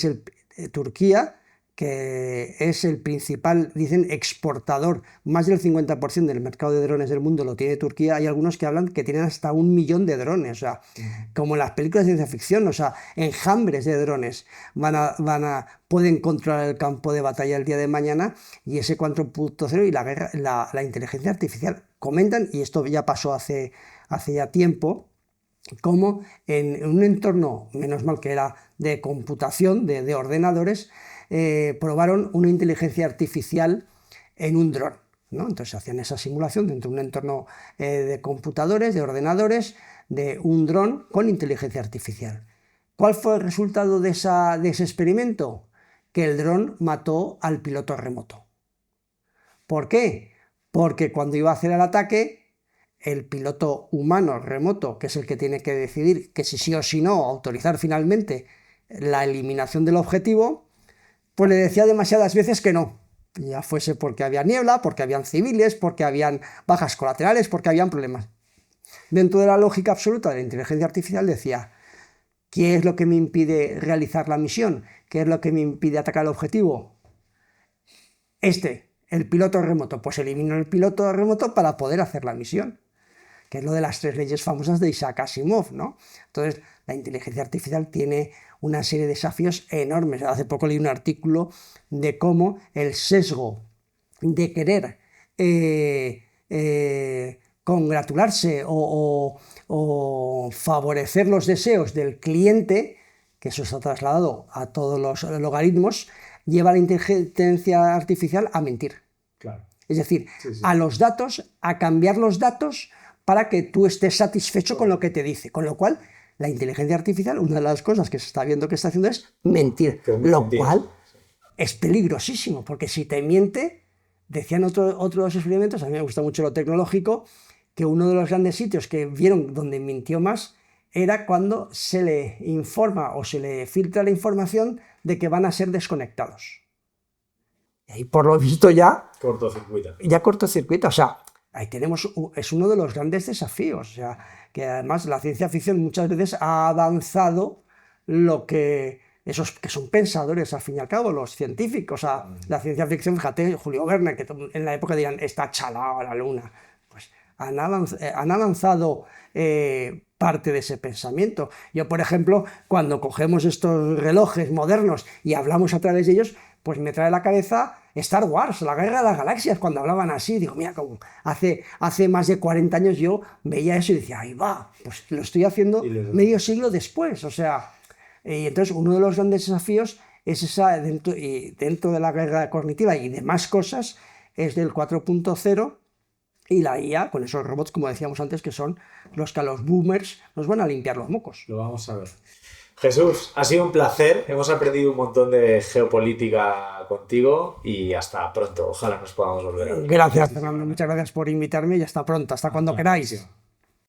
es el principal, dicen, exportador, más del 50% del mercado de drones del mundo lo tiene Turquía. Hay algunos que hablan que tienen hasta 1 millón de drones, o sea, como en las películas de ciencia ficción, o sea, enjambres de drones pueden controlar el campo de batalla el día de mañana. Y ese 4.0 y la guerra, la inteligencia artificial, comentan, y esto ya pasó hace ya tiempo, como en un entorno, menos mal que era de computación, de ordenadores, probaron una inteligencia artificial en un dron, ¿no? Entonces hacían esa simulación dentro de un entorno de computadores, de ordenadores, de un dron con inteligencia artificial. ¿Cuál fue el resultado de ese experimento? Que el dron mató al piloto remoto. ¿Por qué? Porque cuando iba a hacer el ataque, el piloto humano remoto, que es el que tiene que decidir que si sí o si no, autorizar finalmente la eliminación del objetivo, pues le decía demasiadas veces que no. Ya fuese porque había niebla, porque habían civiles, porque habían bajas colaterales, porque habían problemas. Dentro de la lógica absoluta de la inteligencia artificial decía, ¿qué es lo que me impide realizar la misión? ¿Qué es lo que me impide atacar el objetivo? El piloto remoto. Pues elimino el piloto remoto para poder hacer la misión, que es lo de las 3 leyes famosas de Isaac Asimov, ¿no? Entonces, la inteligencia artificial tiene una serie de desafíos enormes. Hace poco leí un artículo de cómo el sesgo de querer congratularse o favorecer los deseos del cliente, que eso está trasladado a todos los logaritmos, lleva a la inteligencia artificial a mentir. Claro. Es decir, a los datos, a cambiar los datos para que tú estés satisfecho con lo que te dice. Con lo cual, la inteligencia artificial, una de las cosas que se está viendo que está haciendo es mentir. Lo cual es peligrosísimo, porque si te miente, decían otros experimentos, a mí me gusta mucho lo tecnológico, que uno de los grandes sitios que vieron donde mintió más era cuando se le informa o se le filtra la información de que van a ser desconectados. Y ahí, por lo visto, ya cortocircuita. O sea, ahí tenemos, es uno de los grandes desafíos. O sea, que además la ciencia ficción muchas veces ha avanzado esos que son pensadores, al fin y al cabo, los científicos. O sea, la ciencia ficción, fíjate, Julio Verne, que en la época dirían, está chalado a la luna. Pues han avanzado parte de ese pensamiento. Yo, por ejemplo, cuando cogemos estos relojes modernos y hablamos a través de ellos, pues me trae a la cabeza Star Wars, la Guerra de las Galaxias, cuando hablaban así. Digo, mira, como hace más de 40 años yo veía eso y decía, ahí va, pues lo estoy haciendo medio siglo después. O sea, y entonces uno de los grandes desafíos es esa, dentro de la guerra cognitiva y demás cosas, es del 4.0 y la IA, con esos robots, como decíamos antes, que son los que a los boomers nos van a limpiar los mocos. Lo vamos a ver. Jesús, ha sido un placer. Hemos aprendido un montón de geopolítica contigo y hasta pronto. Ojalá nos podamos volver a ver. Gracias, Fernando. Muchas gracias por invitarme y hasta pronto. Hasta cuando queráis.